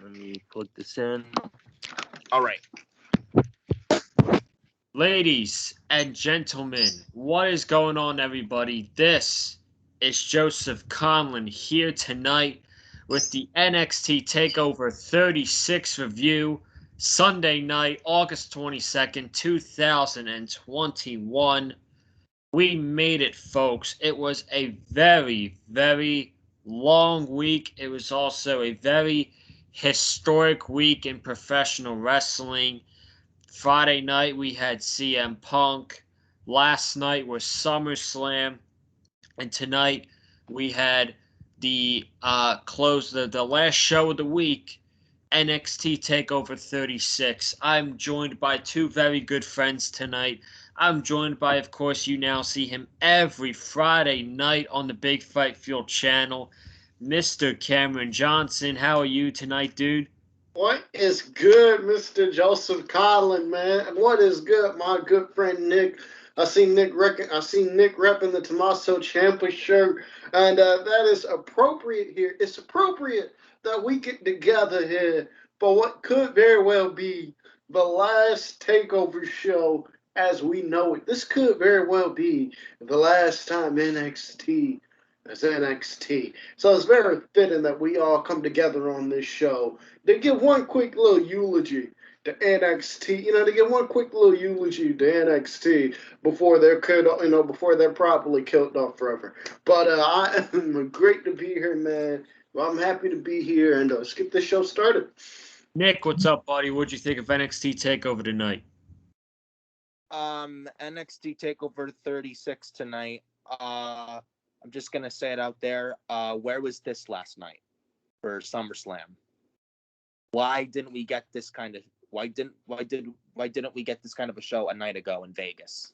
Let me plug this in. All right. Ladies and gentlemen, what is going on, everybody? This is Joseph Conlon here tonight with the NXT Takeover 36 review, Sunday night, August 22nd, 2021. We made it, folks. It was a very, very long week. It was also a very historic week in professional wrestling. Friday night we had CM Punk. Last night was SummerSlam, and tonight we had the the last show of the week, NXT Takeover 36. I'm joined by two very good friends tonight. I'm joined by, of course, you now see him every Friday night on the Big Fight Fuel channel, Mr. Cameron Johnson. How are you tonight, dude? What is good, Mr. Joseph Conlon, man? What is good, my good friend Nick? I seen Nick repping the Tommaso Ciampa shirt, and that is appropriate here. It's appropriate that we get together here for what could very well be the last Takeover show as we know it. This could very well be the last time NXT is NXT. So it's very fitting that we all come together on this show to give one quick little eulogy to NXT. To give one quick little eulogy to NXT before they're properly killed off forever. But I am great to be here, man. Well, I'm happy to be here, and let's get this show started. Nick, what's up, buddy? What'd you think of NXT Takeover tonight? NXT Takeover 36 tonight. I'm just gonna say it out there. Where was this last night for SummerSlam? Why didn't we get this kind of why didn't we get this kind of a show a night ago in Vegas?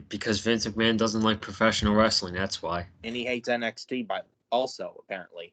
Because Vince McMahon doesn't like professional wrestling, that's why. And he hates NXT also, apparently.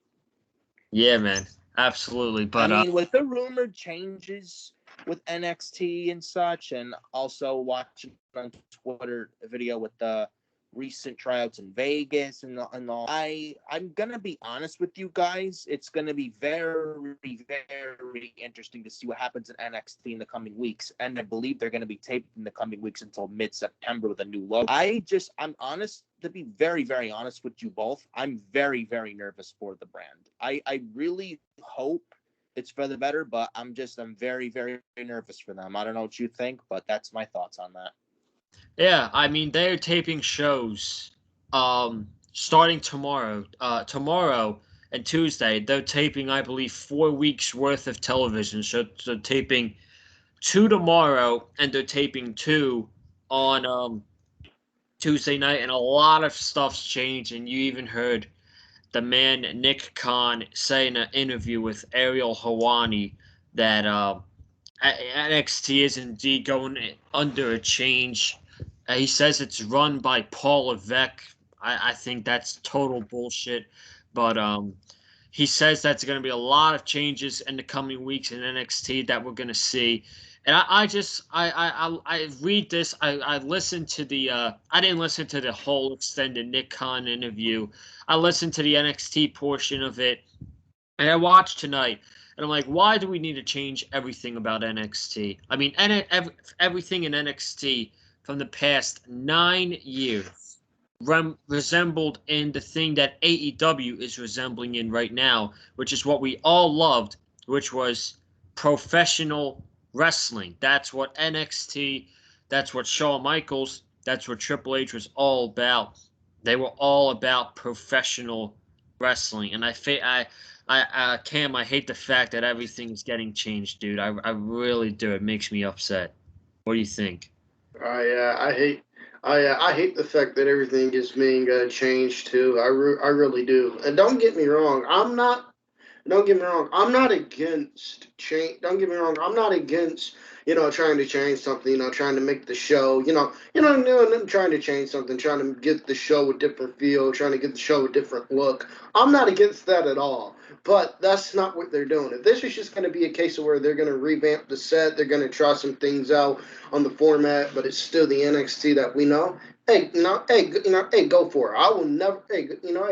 Yeah, man. Absolutely. But I mean, with the rumored changes with NXT and such, and also watching on Twitter a video with the recent tryouts in Vegas and all. I'm gonna be honest with you guys. It's gonna be very, very interesting to see what happens in NXT in the coming weeks. And I believe they're gonna be taped in the coming weeks until mid-September with a new logo. I'm honest, to be very, very honest with you both, I'm very, very nervous for the brand. I really hope it's for the better, but I'm very, very nervous for them. I don't know what you think, but that's my thoughts on that. Yeah, I mean, they're taping shows starting tomorrow. Tomorrow and Tuesday, they're taping, I believe, 4 weeks worth of television. So they're taping 2 tomorrow, and they're taping 2 on Tuesday night, and a lot of stuff's changed. And you even heard the man Nick Khan say in an interview with Ariel Helwani that NXT is indeed going under a change. He says it's run by Paul Levesque. I think that's total bullshit. But he says that's going to be a lot of changes in the coming weeks in NXT that we're going to see. And I read this. I listened to the. I didn't listen to the whole extended Nick Khan interview. I listened to the NXT portion of it, and I watched tonight. And I'm like, why do we need to change everything about NXT? I mean, everything in NXT from the past 9 years resembled in the thing that AEW is resembling in right now, which is what we all loved, which was professional wrestling. That's what NXT, that's what Shawn Michaels, that's what Triple H was all about. They were all about professional wrestling. And Cam, I hate the fact that everything's getting changed, dude. I really do. It makes me upset. What do you think? I hate the fact that everything is being changed too. I really do. And don't get me wrong, I'm not against change. Don't get me wrong, I'm not against trying to change something, trying to make the show, trying to change something, trying to get the show a different feel, trying to get the show a different look. I'm not against that at all. But that's not what they're doing. If this is just going to be a case of where they're going to revamp the set, they're going to try some things out on the format, but it's still the NXT that we know. Hey, hey, go for it. I will never, hey,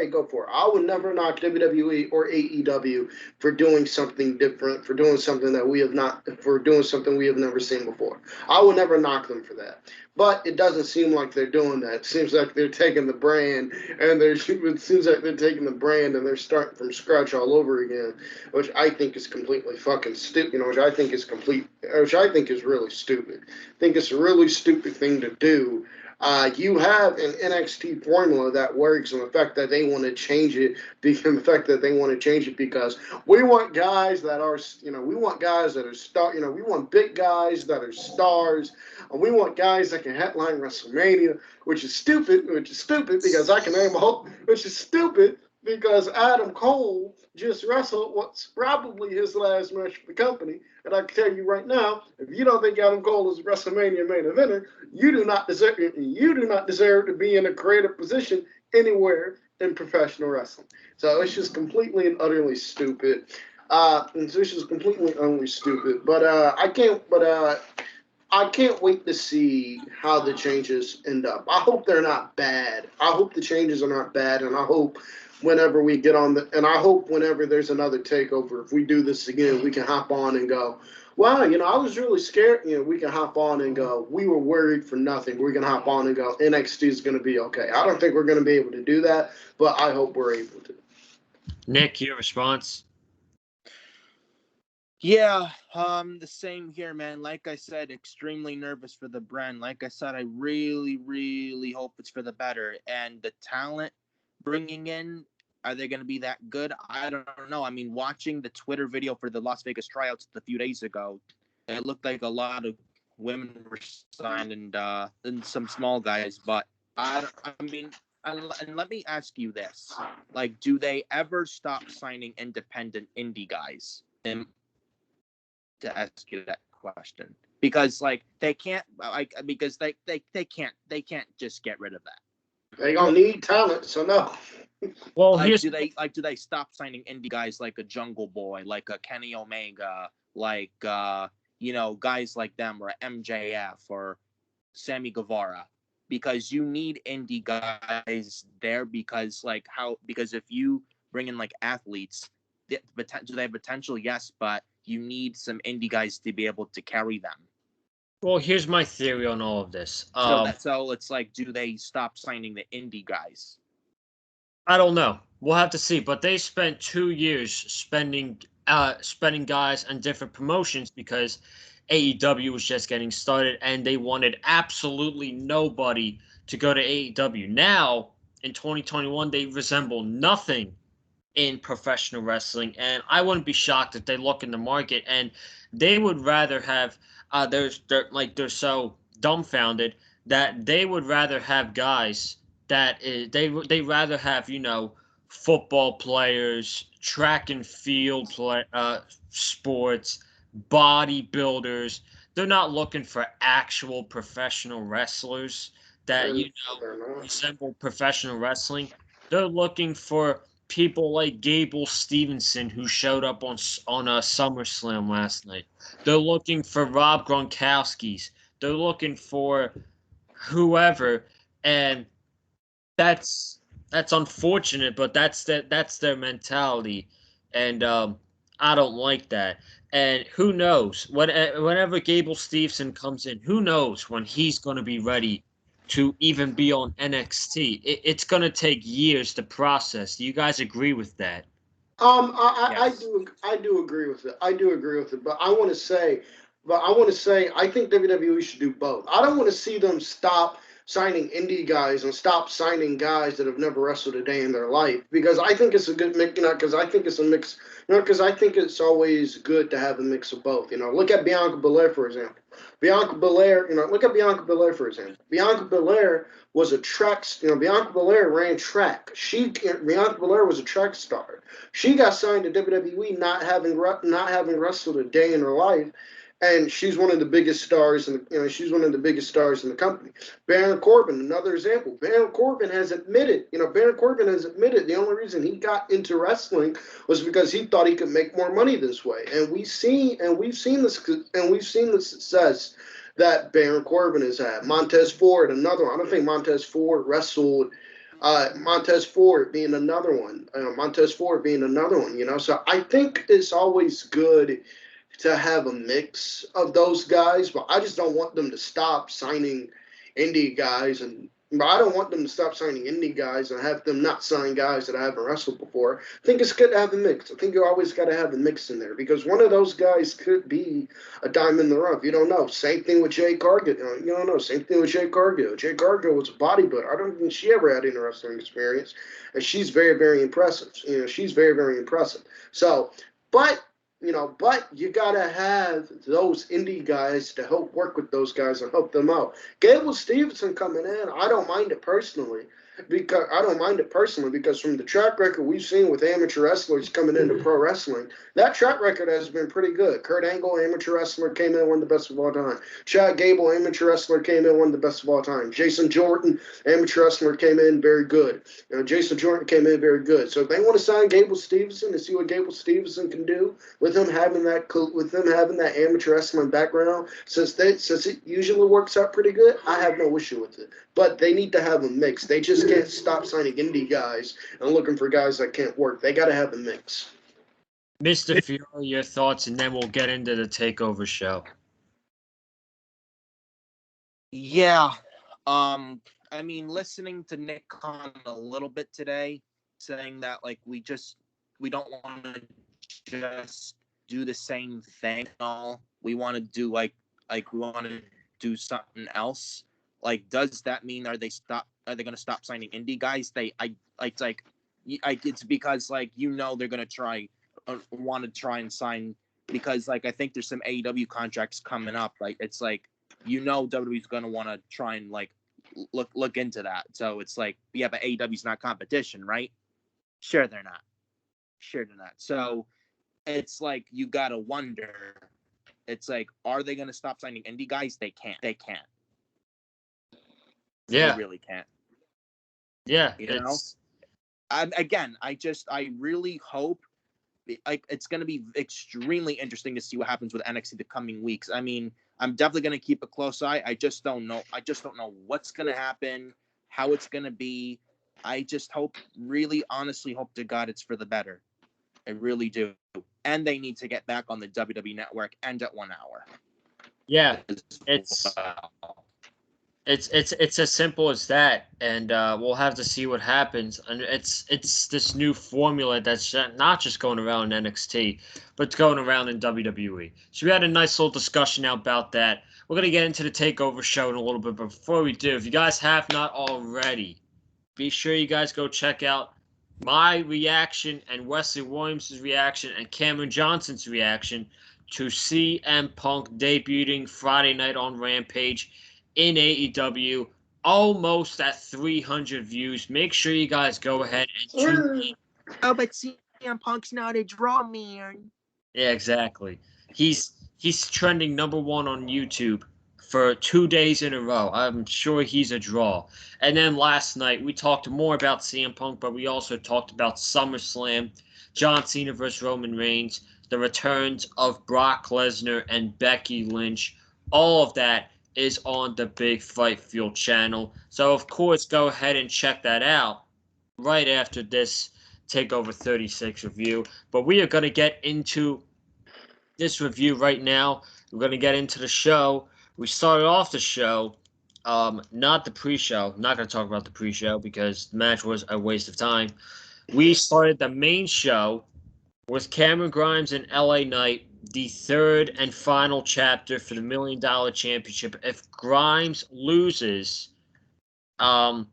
go for it. I will never knock WWE or AEW for doing something different, for doing something that we have not, for doing something we have never seen before. I will never knock them for that. But it doesn't seem like they're doing that. It seems like they're taking the brand and it seems like they're taking the brand and they're starting from scratch all over again, which I think is completely fucking stupid. Which I think is really stupid. I think it's a really stupid thing to do. You have an NXT formula that works, and the fact that they want to change it, because we want guys that are, we want guys that are star, we want big guys that are stars, and we want guys that can headline WrestleMania, which is stupid because I can name a whole, which is stupid because Adam Cole just wrestled what's probably his last match for the company. And I can tell you right now, if you don't think Adam Cole is a WrestleMania main eventer, you do not deserve to be in a creative position anywhere in professional wrestling. So it's just completely and utterly stupid. It's just completely and utterly stupid. But I can't wait to see how the changes end up. I hope they're not bad. I hope the changes are not bad, and I hope whenever we get on I hope whenever there's another takeover, if we do this again, we can hop on and go, well, I was really scared. We can hop on and go, we were worried for nothing. We're going to hop on and go, NXT is going to be okay. I don't think we're going to be able to do that, but I hope we're able to. Nick, your response? Yeah, the same here, man. Like I said, extremely nervous for the brand. Like I said, I really, really hope it's for the better. And the talent bringing in, are they going to be that good? I don't know. I mean, watching the Twitter video for the Las Vegas tryouts a few days ago, it looked like a lot of women were signed and some small guys. But and let me ask you this: like, do they ever stop signing independent indie guys? To ask you that question, because they can't just get rid of that. They gonna need talent, so no. Well, do they stop signing indie guys like a Jungle Boy, like a Kenny Omega, like guys like them, or MJF or Sammy Guevara? Because you need indie guys there, because if you bring in like athletes, do they have potential? Yes, but you need some indie guys to be able to carry them. Well, here's my theory on all of this. So it's like, do they stop signing the indie guys? I don't know. We'll have to see. But they spent 2 years spending guys on different promotions because AEW was just getting started, and they wanted absolutely nobody to go to AEW. Now, in 2021, they resemble nothing in professional wrestling, and I wouldn't be shocked if they look in the market and they would rather have they're so dumbfounded that they would rather have guys that they rather have football players, track and field sports, bodybuilders. They're not looking for actual professional wrestlers that resemble professional wrestling. They're looking for people like Gable Stevenson, who showed up on a SummerSlam last night. They're looking for Rob Gronkowski's. They're looking for whoever, and that's unfortunate, but that's their mentality, and I don't like that. And who knows? Whenever Gable Stevenson comes in, who knows when he's going to be ready to even be on NXT. It's going to take years to process. Do you guys agree with that? Yes. I do agree with it. But I want to say, I think WWE should do both. I don't want to see them stop signing indie guys and stop signing guys that have never wrestled a day in their life, because I think it's a good mix. Because I think it's a mix. Because I think it's always good to have a mix of both. Look at Bianca Belair, for example. Bianca Belair was a track. Bianca Belair ran track. Bianca Belair was a track star. She got signed to WWE not having wrestled a day in her life, And she's one of the biggest stars, she's one of the biggest stars in the company. Baron Corbin, another example. Baron Corbin has admitted the only reason he got into wrestling was because he thought he could make more money this way. And we've seen the success that Baron Corbin has had. Montez Ford, another one. I don't think Montez Ford wrestled. Montez Ford being another one. So I think it's always good to have a mix of those guys, but I just don't want them to stop signing indie guys, and I don't want them to stop signing indie guys and have them not sign guys that I haven't wrestled before. I think it's good to have a mix. I think you always got to have a mix in there because one of those guys could be a diamond in the rough. You don't know. Same thing with Jay Cargill. You don't know. Same thing with Jay Cargill. Jay Cargill was a bodybuilder. I don't think she ever had any wrestling experience, and she's very, very impressive. She's very, very impressive. So, but you gotta have those indie guys to help work with those guys and help them out. Gable Stevenson coming in, I don't mind it personally because from the track record we've seen with amateur wrestlers coming into pro wrestling, that track record has been pretty good. Kurt Angle, amateur wrestler, came in one of the best of all time. Chad Gable, amateur wrestler, came in one of the best of all time. Jason Jordan, amateur wrestler, came in very good. Jason Jordan came in very good. So if they want to sign Gable Stevenson and see what Gable Stevenson can do with him having that amateur wrestling background, since it usually works out pretty good, I have no issue with it. But they need to have a mix. They just can't stop signing indie guys and looking for guys that can't work. They got to have a mix. Mr. Fury, your thoughts, and then we'll get into the Takeover show. Yeah. I mean, listening to Nick Khan a little bit today, saying that like we don't want to just do the same thing. All we want to do like we want to do something else. Like, does that mean are they going to stop signing indie guys? It's because like they're going to want to try and sign, because like I think there's some AEW contracts coming up. Like it's like WWE's going to want to try and like look into that. So it's like, yeah, but AEW's not competition, right? Sure they're not. So it's like you gotta wonder. It's like, are they going to stop signing indie guys? They can't. Yeah. They really can't. Yeah. I really hope, like, it's going to be extremely interesting to see what happens with NXT the coming weeks. I mean, I'm definitely going to keep a close eye. I just don't know what's going to happen, how it's going to be. I just really honestly hope to God it's for the better. I really do. And they need to get back on the WWE Network and at 1 hour. Yeah, it's as simple as that, and we'll have to see what happens. And it's this new formula that's not just going around in NXT, but it's going around in WWE. So we had a nice little discussion now about that. We're gonna get into the Takeover show in a little bit, but before we do, if you guys have not already, be sure you guys go check out my reaction and Wesley Williams' reaction and Cameron Johnson's reaction to CM Punk debuting Friday night on Rampage in AEW, almost at 300 views. Make sure you guys go ahead and tune in. Oh, but CM Punk's not a draw, man. Yeah, exactly. He's trending #1 on YouTube for 2 days in a row. I'm sure he's a draw. And then last night, we talked more about CM Punk, but we also talked about SummerSlam, John Cena versus Roman Reigns, the returns of Brock Lesnar and Becky Lynch. All of that is on the Big Fight Fuel channel. So, of course, go ahead and check that out right after this Takeover 36 review. But we are going to get into this review right now. We're going to get into the show. We started off the show, not the pre-show. I'm not going to talk about the pre-show because the match was a waste of time. We started the main show with Cameron Grimes and LA Knight, the third and final chapter for the $1 Million Championship. If Grimes loses, Ted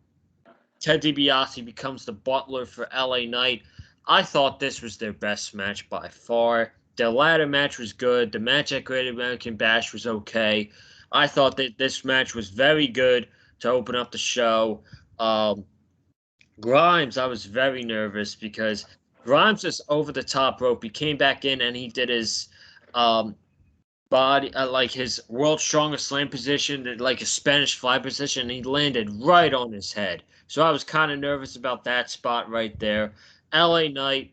DiBiase becomes the butler for LA Knight. I thought this was their best match by far. The ladder match was good. The match at Great American Bash was okay. I thought that this match was very good to open up the show. Grimes, I was very nervous because Grimes was over the top rope. He came back in and he did his body, like his world's strongest slam position, like a Spanish fly position, and he landed right on his head. So I was kind of nervous about that spot right there. LA Knight,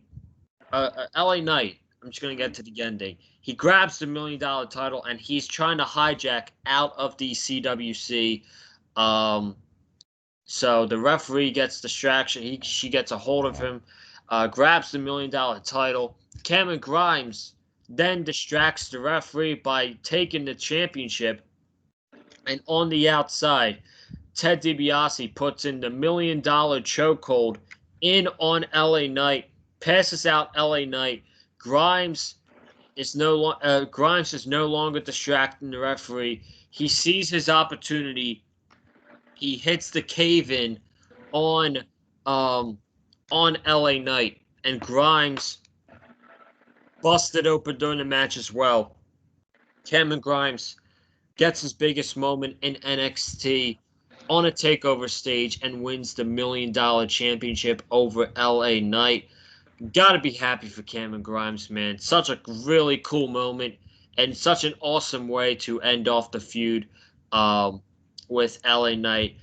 LA Knight. I'm just gonna get to the ending. He grabs the $1 million title and he's trying to hijack out of the CWC. Um, so the referee gets distraction. She gets a hold of him, grabs the $1 million title. Cameron Grimes then distracts the referee by taking the championship. And on the outside, Ted DiBiase puts in the $1 million chokehold in on LA Knight, passes out LA Knight. Grimes is no longer distracting the referee. He sees his opportunity. He hits the cave in on um on LA Knight, and Grimes busted open during the match as well. Cameron Grimes gets his biggest moment in NXT on a takeover stage and wins the $1 million championship over LA Knight. Gotta be happy for Cameron Grimes, man. Such a really cool moment and such an awesome way to end off the feud um, with LA Knight.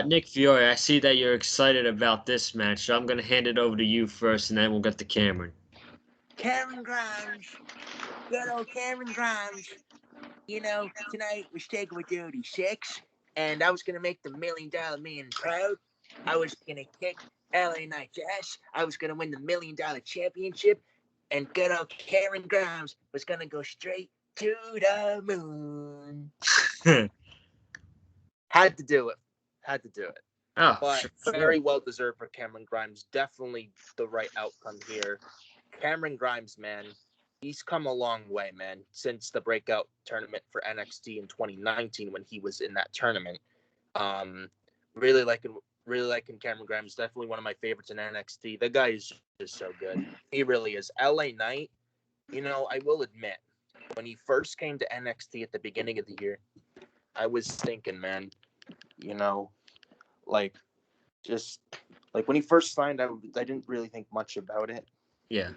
Nick Fiore, I see that you're excited about this match, so I'm going to hand it over to you first, and then we'll get to Cameron. Cameron Grimes. Good old Cameron Grimes. You know, tonight was Takeover 36, and I was going to make the $1 million man proud. I was going to kick LA Knight's ass. I was going to win the $1 million championship, and good old Cameron Grimes was going to go straight to the moon. Had to do it. Oh, But sure. very well deserved for Cameron Grimes. Definitely the right outcome here. Cameron Grimes, man, he's come a long way, man, since the breakout tournament for NXT in 2019 when he was in that tournament. Really liking Cameron Grimes. Definitely one of my favorites in NXT. The guy is just so good. He really is. LA Knight, you know, I will admit, when he first came to NXT at the beginning of the year, I was thinking, man, you know, like, just like when he first signed, I didn't really think much about it. Yeah.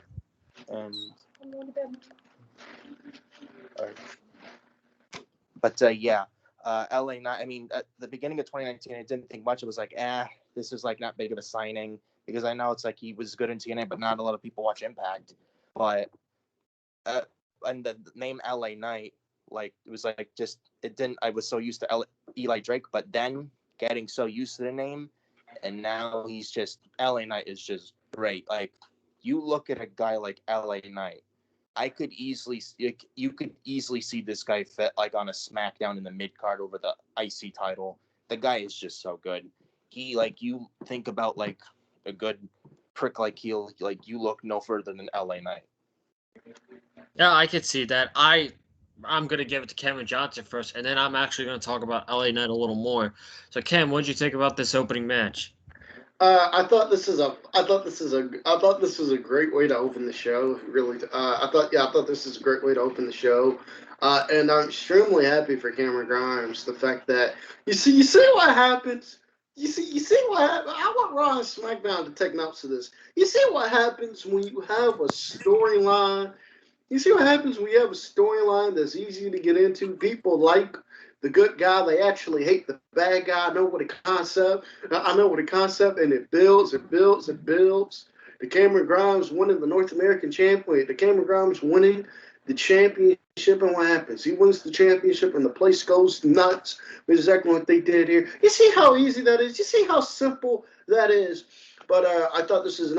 Yeah, LA Knight. I mean, at the beginning of 2019, I didn't think much. It was like, this is like not big of a signing because I know it's like he was good in TNA, but not a lot of people watch Impact. But and the name LA Knight, like it was like just it didn't. I was so used to Eli Drake, but then getting so used to the name, and now he's just LA Knight is just great. Like you look at a guy like LA Knight. You could easily see this guy fit like on a SmackDown in the mid card over the IC title. The guy is just so good. He like you think about like a good prick like heel, like you look no further than LA Knight. Yeah, I could see that. I'm gonna give it to Kevin Johnson first, and then I'm actually gonna talk about LA Knight a little more. So, Cam, what did you think about this opening match? I thought this was a great way to open the show. Really, I thought this is a great way to open the show, and I'm extremely happy for Cameron Grimes. The fact that you see what happens. You see what happens. I want Raw and SmackDown to take notes of this. You see what happens when you have a storyline. You see what happens when you have a storyline that's easy to get into. People like the good guy. They actually hate the bad guy. I know what a concept. And it builds, it builds, it builds. The Cameron Grimes winning the North American Championship. The Cameron Grimes winning the championship, and what happens? He wins the championship, and the place goes nuts. Exactly what they did here. You see how easy that is. You see how simple that is. But I thought this is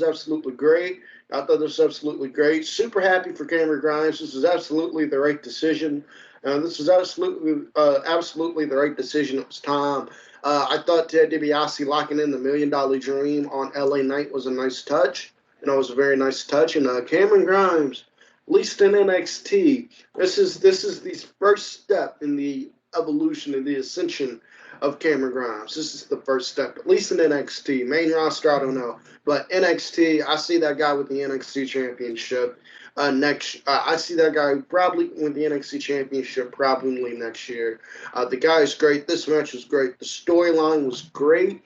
absolutely great. I thought this was absolutely great. Super happy for Cameron Grimes. This is absolutely the right decision. This is absolutely the right decision. It was time. I thought Ted DiBiase locking in the $1 million dream on LA Knight was a nice touch. And it was a very nice touch. And Cameron Grimes, at least in NXT, this is the first step in the evolution and the ascension of Cameron Grimes. This is the first step, at least in NXT. Main roster, I don't know. But NXT, I see that guy with the NXT championship I see that guy probably win the NXT championship probably next year. The guy is great. This match was great. The storyline was great.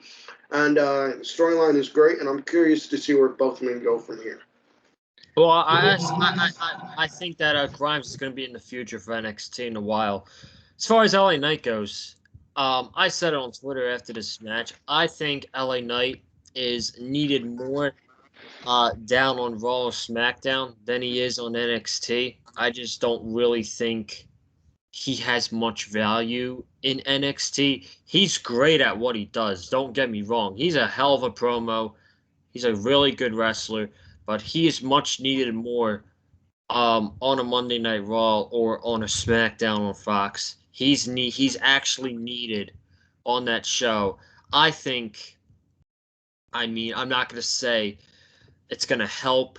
And the storyline is great. And I'm curious to see where both men go from here. Well, I think that Grimes is going to be in the future for NXT in a while. As far as LA Knight goes, I said it on Twitter after this match. I think LA Knight is needed more down on Raw or SmackDown than he is on NXT. I just don't really think he has much value in NXT. He's great at what he does. Don't get me wrong. He's a hell of a promo. He's a really good wrestler, but he is much needed more on a Monday Night Raw or on a SmackDown on Fox. He's actually needed on that show. I think. I mean, I'm not gonna say it's gonna help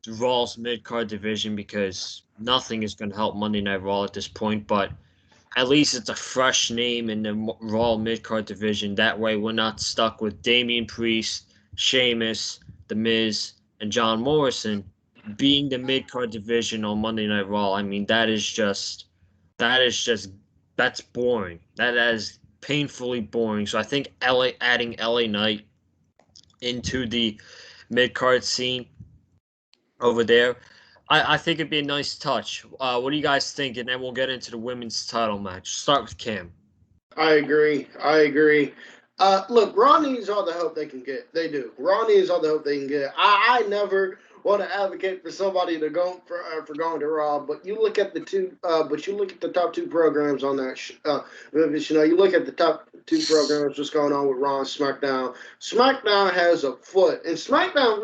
Raw's mid card division because nothing is gonna help Monday Night Raw at this point. But at least it's a fresh name in the Raw mid card division. That way, we're not stuck with Damian Priest, Sheamus, The Miz, and John Morrison being the mid card division on Monday Night Raw. I mean, that's boring. That is painfully boring. So I think adding LA Knight into the mid card scene over there. I think it'd be a nice touch. What do you guys think? And then we'll get into the women's title match. Start with Cam. I agree. Look, Raw needs all the help they can get. They do. Raw needs all the help they can get. I never want to advocate for somebody to go for going to Raw, but you look at the top two programs on that. You look at the top two programs just going on with Raw and SmackDown. SmackDown has a foot, and SmackDown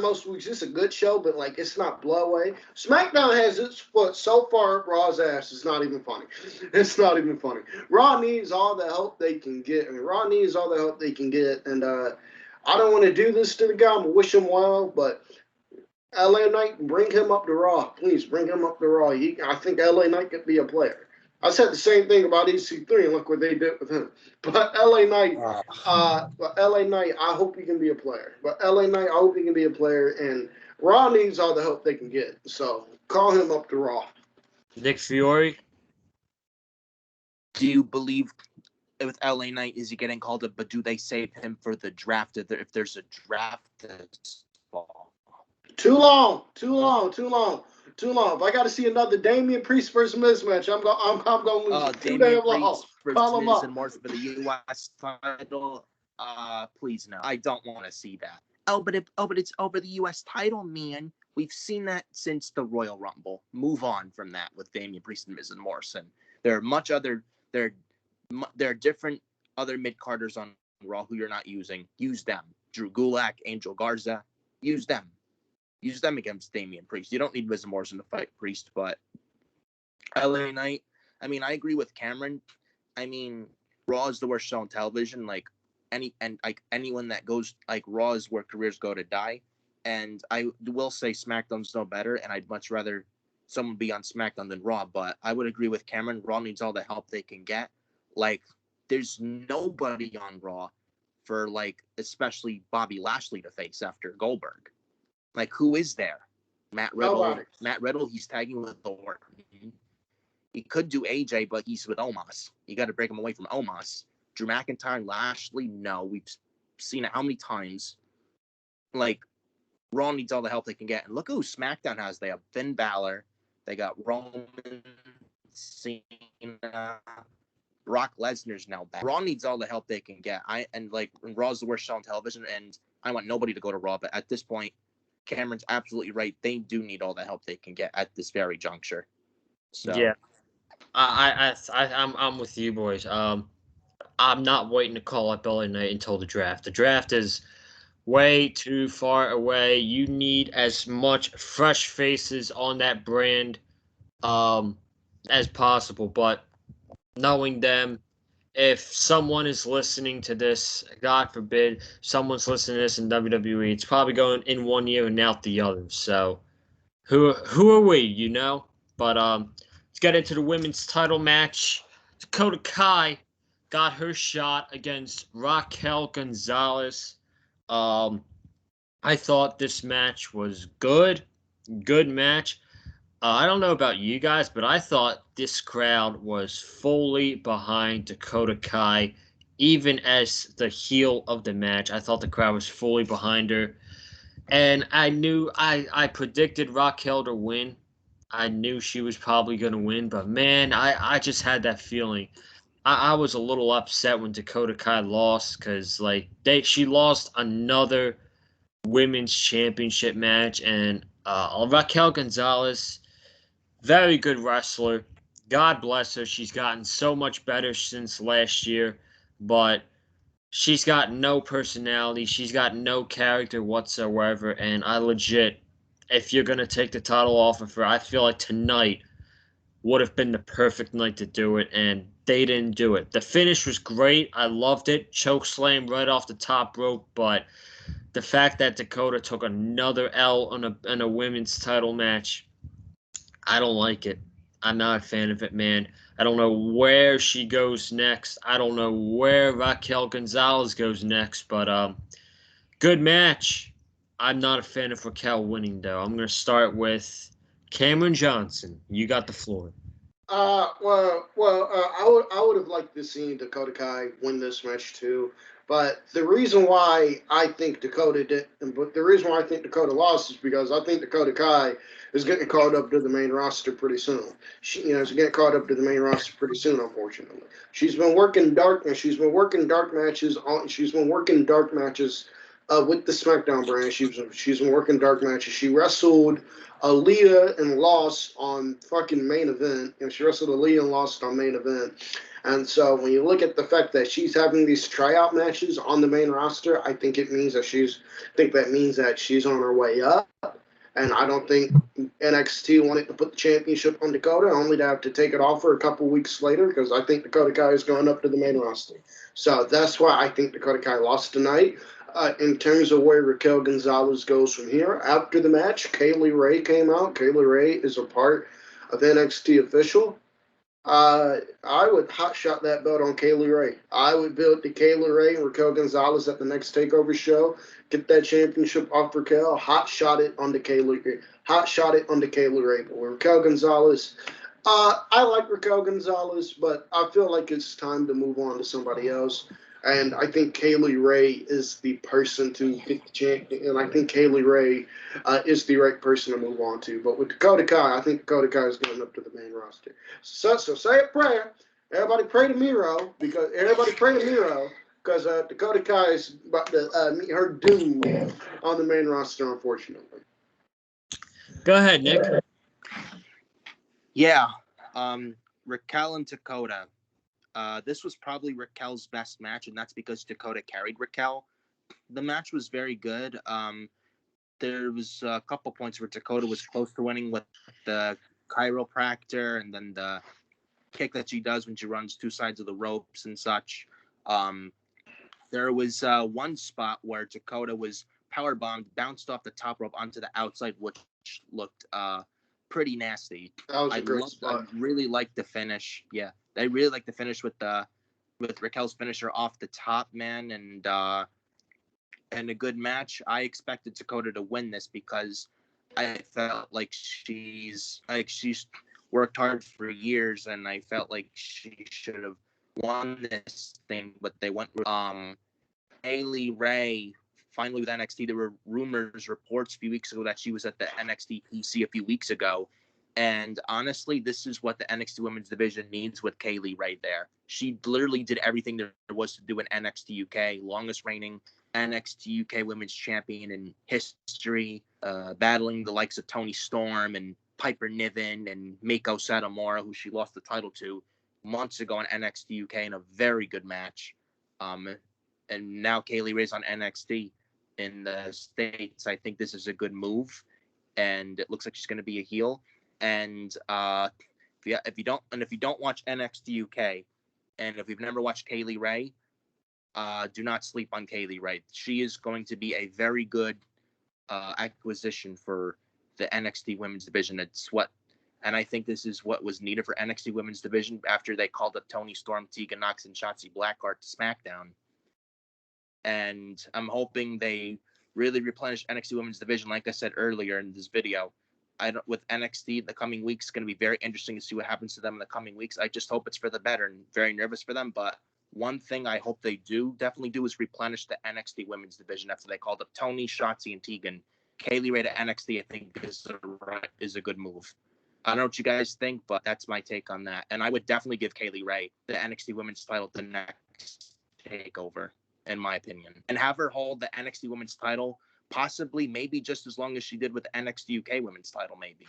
most weeks it's a good show, but like it's not blow away. SmackDown has its foot so far up Raw's ass. It's not even funny. It's not even funny. Raw needs all the help they can get, and Raw needs all the help they can get. And I don't want to do this to the guy. I'm gonna wish him well, but LA Knight, bring him up to Raw, please. Bring him up to Raw. I think LA Knight could be a player. I said the same thing about EC3, and look what they did with him. But LA Knight, I hope he can be a player. But LA Knight, I hope he can be a player. And Raw needs all the help they can get. So call him up to Raw. Nick Fiore. Do you believe with LA Knight is he getting called up? But do they save him for the draft if there's a draft this fall? Too long. If I got to see another Damian Priest versus Miz match, I'm going to lose too damn long. Call him up. And Morrison for the U.S. title. Please no, I don't want to see that. But it's over the U.S. title, man. We've seen that since the Royal Rumble. Move on from that with Damian Priest and Miz and Morrison. There are different other mid-carders on Raw who you're not using. Use them. Drew Gulak, Angel Garza. Use them. Use them against Damian Priest. You don't need Miz and Morrison to fight Priest, but LA Knight, I mean, I agree with Cameron. I mean, Raw is the worst show on television. Like anyone that goes like Raw is where careers go to die. And I will say SmackDown's no better, and I'd much rather someone be on SmackDown than Raw. But I would agree with Cameron. Raw needs all the help they can get. Like, there's nobody on Raw for like, especially Bobby Lashley to face after Goldberg. Like, who is there? Matt Riddle. Nobody. Matt Riddle, he's tagging with Orton. He could do AJ, but he's with Omos. You got to break him away from Omos. Drew McIntyre, Lashley, no. We've seen it how many times. Like, Raw needs all the help they can get. And look who SmackDown has. They have Finn Balor. They got Roman, Cena, Brock Lesnar's now back. Raw needs all the help they can get. Raw's the worst show on television, and I want nobody to go to Raw. But at this point, Cameron's absolutely right. They do need all the help they can get at this very juncture. So Yeah, I'm with you boys. I'm not waiting to call up LA Knight until the draft. The draft is way too far away. You need as much fresh faces on that brand as possible. But knowing them, if someone is listening to this, God forbid, someone's listening to this in WWE, it's probably going in one year and out the other. So who are we, you know? But let's get into the women's title match. Dakota Kai got her shot against Raquel Gonzalez. I thought this match was good match. I don't know about you guys, but I thought this crowd was fully behind Dakota Kai, even as the heel of the match. I thought the crowd was fully behind her. And I predicted Raquel to win. I knew she was probably going to win, but man, I just had that feeling. I was a little upset when Dakota Kai lost because like she lost another women's championship match, and Raquel Gonzalez, very good wrestler. God bless her. She's gotten so much better since last year, but she's got no personality. She's got no character whatsoever, and I legit, if you're gonna take the title off of her, I feel like tonight would have been the perfect night to do it, and they didn't do it. The finish was great. I loved it. Choke slam right off the top rope, but the fact that Dakota took another L on a women's title match, I don't like it. I'm not a fan of it, man. I don't know where she goes next. I don't know where Raquel Gonzalez goes next, but good match. I'm not a fan of Raquel winning though. I'm gonna start with Cameron Johnson. You got the floor. I would have liked to see Dakota Kai win this match too. But the reason why I think Dakota did, but the reason why I think Dakota lost is because I think Dakota Kai is getting called up to the main roster pretty soon. Is getting called up to the main roster pretty soon. Unfortunately, she's been working dark, and she's been working dark matches on. She's been working dark matches with the SmackDown brand. She's been working dark matches. She wrestled Aaliyah and lost on fucking main event. She wrestled Aaliyah and lost on main event. And so when you look at the fact that she's having these tryout matches on the main roster, I think it means that she's on her way up. And I don't think NXT wanted to put the championship on Dakota, only to have to take it off her a couple weeks later, because I think Dakota Kai is going up to the main roster. So that's why I think Dakota Kai lost tonight. In terms of where Raquel Gonzalez goes from here, after the match, Kaylee Ray came out. Kaylee Ray is a part of NXT official. I would hotshot that belt on Kaylee Ray. I would build the Kaylee Ray and Raquel Gonzalez at the next Takeover show. Get that championship off Raquel. Hotshot it on the Kaylee Ray. Hotshot it on the Kaylee Ray. But with Raquel Gonzalez, I like Raquel Gonzalez, but I feel like it's time to move on to somebody else. And I think Kaylee Ray is the person to get the champion. And I think Kaylee Ray is the right person to move on to. But with Dakota Kai, I think Dakota Kai is going up to the main roster. So say a prayer. Everybody pray to Miro because Dakota Kai is about to meet her doom on the main roster, unfortunately. Go ahead, Nick. Yeah, Raquel and Dakota. This was probably Raquel's best match, and that's because Dakota carried Raquel. The match was very good. There was a couple points where Dakota was close to winning with the chiropractor and then the kick that she does when she runs two sides of the ropes and such. There was one spot where Dakota was powerbombed, bounced off the top rope onto the outside, which looked pretty nasty. That was a great spot. I really liked the finish. Yeah, I really liked the finish with Raquel's finisher off the top, man, and a good match. I expected Dakota to win this because I felt like she's worked hard for years, and I felt like she should have won this thing, but they went with Kaylee Ray. Finally, with NXT, there were reports a few weeks ago that she was at the NXT PC a few weeks ago. And honestly, this is what the NXT Women's Division needs with Kaylee Ray there. She literally did everything there was to do in NXT UK, longest reigning NXT UK Women's Champion in history, battling the likes of Toni Storm and Piper Niven and Mako Satomura, who she lost the title to months ago in NXT UK in a very good match. And now Kaylee Ray's on NXT in the States. I think this is a good move, and it looks like she's going to be a heel. And if you don't watch NXT UK, and if you've never watched Kaylee Ray, do not sleep on Kaylee Ray. She is going to be a very good acquisition for the NXT Women's Division. And I think this is what was needed for NXT Women's Division after they called up Toni Storm, Tegan Nox, and Shotzi Blackheart to SmackDown. And I'm hoping they really replenish NXT Women's Division, like I said earlier in this video. With NXT, the coming weeks, going to be very interesting to see what happens to them in the coming weeks. I just hope it's for the better, and very nervous for them. But one thing I hope they definitely do, is replenish the NXT Women's Division after they called up Toni, Shotzi, and Tegan. Kaylee Ray to NXT, I think, is a good move. I don't know what you guys think, but that's my take on that. And I would definitely give Kaylee Ray the NXT Women's title the next Takeover, in my opinion. And have her hold the NXT Women's title possibly maybe just as long as she did with the NXT UK Women's title, maybe.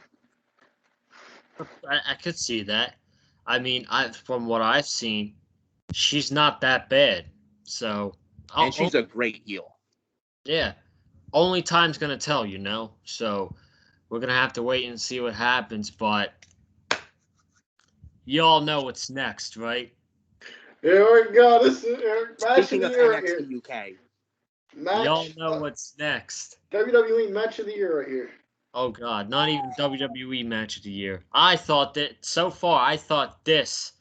I could see that. I mean, from what I've seen, she's not that bad. So, and she's a great heel. Yeah. Only time's going to tell, So, we're going to have to wait and see what happens. But you all know what's next, right? Here we go. This is match Speaking of the of year right NXT here. UK. Y'all know what's next. WWE match of the year right here. Oh, God. Not even WWE match of the year. I thought this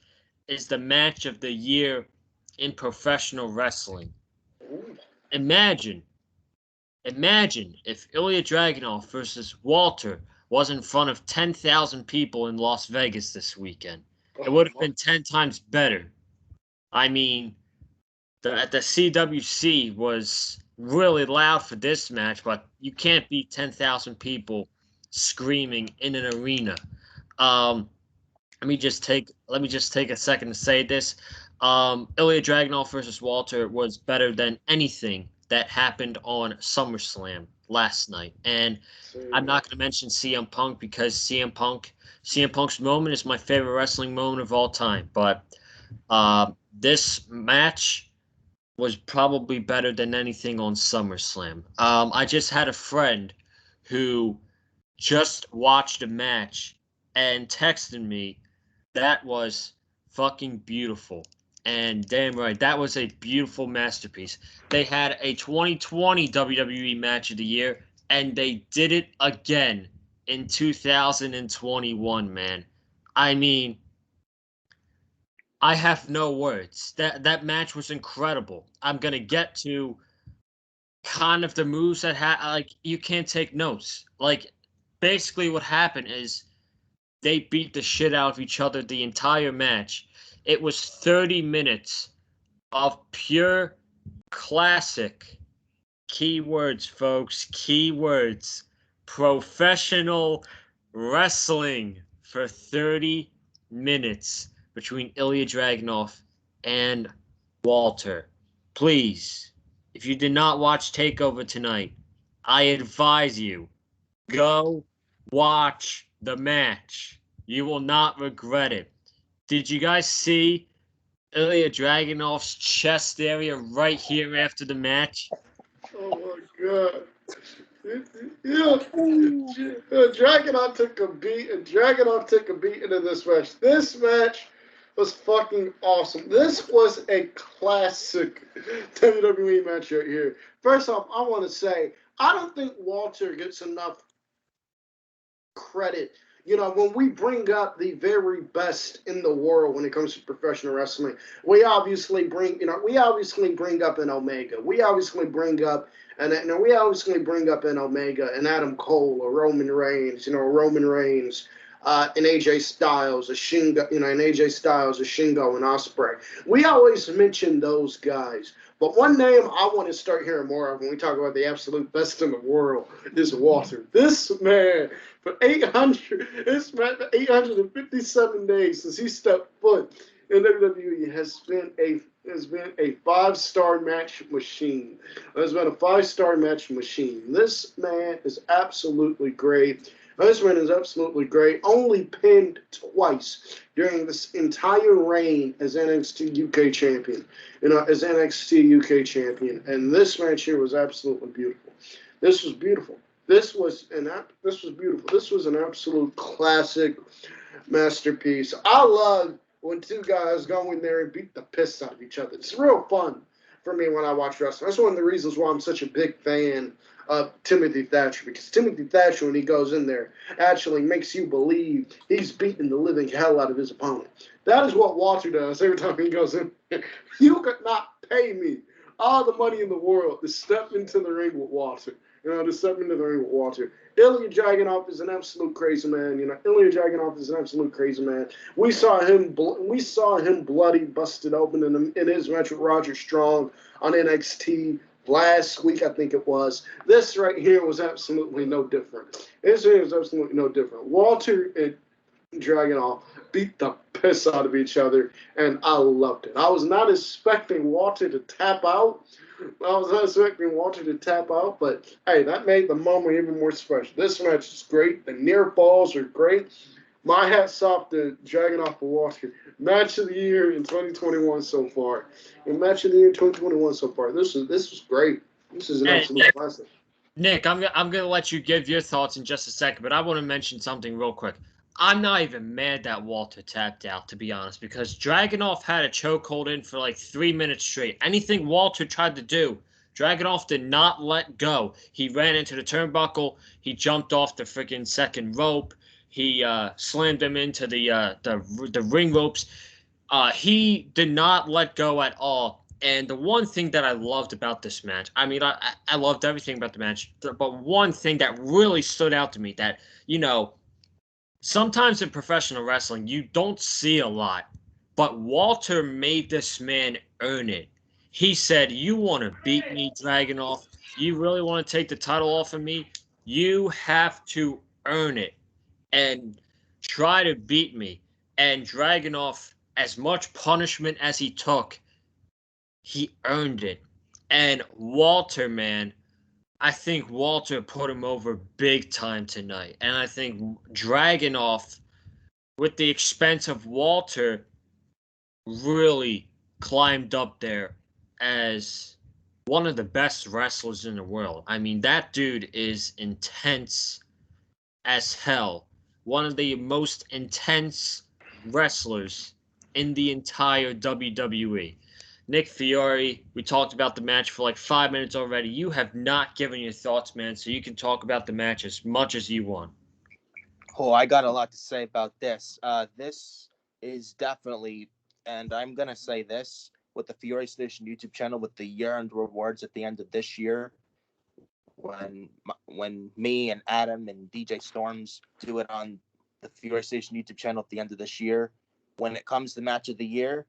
is the match of the year in professional wrestling. Ooh. Imagine if Ilya Dragunov versus Walter was in front of 10,000 people in Las Vegas this weekend. It would have been 10 times better. I mean, the CWC was really loud for this match, but you can't beat 10,000 people screaming in an arena. Let me just take a second to say this. Ilya Dragunov versus Walter was better than anything that happened on SummerSlam last night. And I'm not going to mention CM Punk because CM Punk's moment is my favorite wrestling moment of all time. But this match was probably better than anything on SummerSlam. I just had a friend who just watched a match and texted me, that was fucking beautiful. And damn right, that was a beautiful masterpiece. They had a 2020 WWE Match of the Year, and they did it again in 2021, man. I mean, I have no words. That match was incredible. I'm gonna get to kind of the moves that you can't take notes. Like, basically what happened is they beat the shit out of each other the entire match. It was 30 minutes of pure classic, keywords, folks, keywords, professional wrestling for 30 minutes between Ilya Dragunov and Walter. Please, if you did not watch Takeover tonight, I advise you, go watch the match. You will not regret it. Did you guys see Ilya Dragunov's chest area right here after the match? Oh my god. Yeah, Dragunov took a beat, and Dragunov took a beating in this match. This match was fucking awesome. This was a classic WWE match right here. First off, I want to say, I don't think Walter gets enough credit. When we bring up the very best in the world when it comes to professional wrestling, we obviously bring up an Omega. We obviously bring up an Omega and Adam Cole or Roman Reigns, and AJ Styles, Shingo and Ospreay. We always mention those guys. But one name I want to start hearing more of when we talk about the absolute best in the world is Walter. This man, for 857 days since he stepped foot in WWE, has been a 5-star match machine. Has been a 5-star match machine. This man is absolutely great. Only pinned twice during this entire reign as NXT UK champion. And this match here was absolutely beautiful. This was beautiful. This was beautiful. This was an absolute classic masterpiece. I love when two guys go in there and beat the piss out of each other. It's real fun for me when I watch wrestling. That's one of the reasons why I'm such a big fan of Timothy Thatcher, because Timothy Thatcher, when he goes in there, actually makes you believe he's beating the living hell out of his opponent. That is what Walter does every time he goes in there. You could not pay me all the money in the world to step into the ring with Walter. Ilya Dragunov is an absolute crazy man. We saw him bloody, busted open in his match with Roger Strong on NXT last week, I think it was. This right here was absolutely no different. This here was absolutely no different. Walter and Dragunov beat the piss out of each other, and I loved it. I was not expecting Walter to tap out. But hey, that made the moment even more special. This match is great. The near falls are great. My hat's off to Dragunov and Walter. Match of the year in 2021 so far. And match of the year in 2021 so far. This was great. This is an And absolute classic. Nick, I'm gonna let you give your thoughts in just a second, but I want to mention something real quick. I'm not even mad that Walter tapped out, to be honest, because Dragunov had a chokehold in for like 3 minutes straight. Anything Walter tried to do, Dragunov did not let go. He ran into the turnbuckle. He jumped off the freaking second rope. He slammed him into the ring ropes. He did not let go at all. And the one thing that I loved about this match, I mean, I loved everything about the match, but one thing that really stood out to me that, sometimes in professional wrestling, you don't see a lot, but Walter made this man earn it. He said, "You want to beat me, Dragunov? You really want to take the title off of me? You have to earn it and try to beat me." And Dragunov, as much punishment as he took, he earned it. And Walter, man, I think Walter put him over big time tonight. And I think Dragunov, with the expense of Walter, really climbed up there as one of the best wrestlers in the world. I mean, that dude is intense as hell. One of the most intense wrestlers in the entire WWE. Nick Fiore, we talked about the match for like 5 minutes already. You have not given your thoughts, man, so you can talk about the match as much as you want. Oh, I got a lot to say about this. This is definitely, and I'm going to say this, with the Fiore Station YouTube channel, with the year-end rewards at the end of this year, when me and Adam and DJ Storms do it on the Fiore Station YouTube channel at the end of this year, when it comes to match of the year,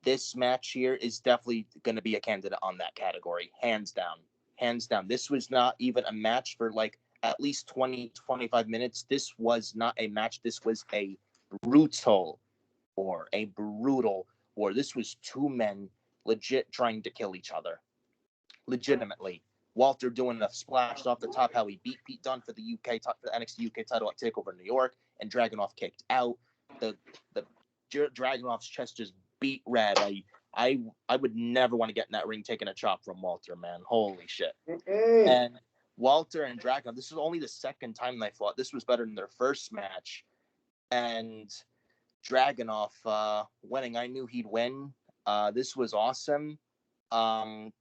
this match here is definitely going to be a candidate on that category, hands down. Hands down. This was not even a match for like at least 20, 25 minutes. This was not a match. This was a brutal war. This was two men legit trying to kill each other. Legitimately. Walter doing a splash off the top, how he beat Pete Dunne for the NXT UK title at Takeover New York, and Dragunov kicked out. The Dragunov's chest just beat red. I would never want to get in that ring taking a chop from Walter, man. Holy shit. Mm-mm. And Walter and Dragunov, this is only the second time they fought. This was better than their first match. And Dragunov winning, I knew he'd win. This was awesome. And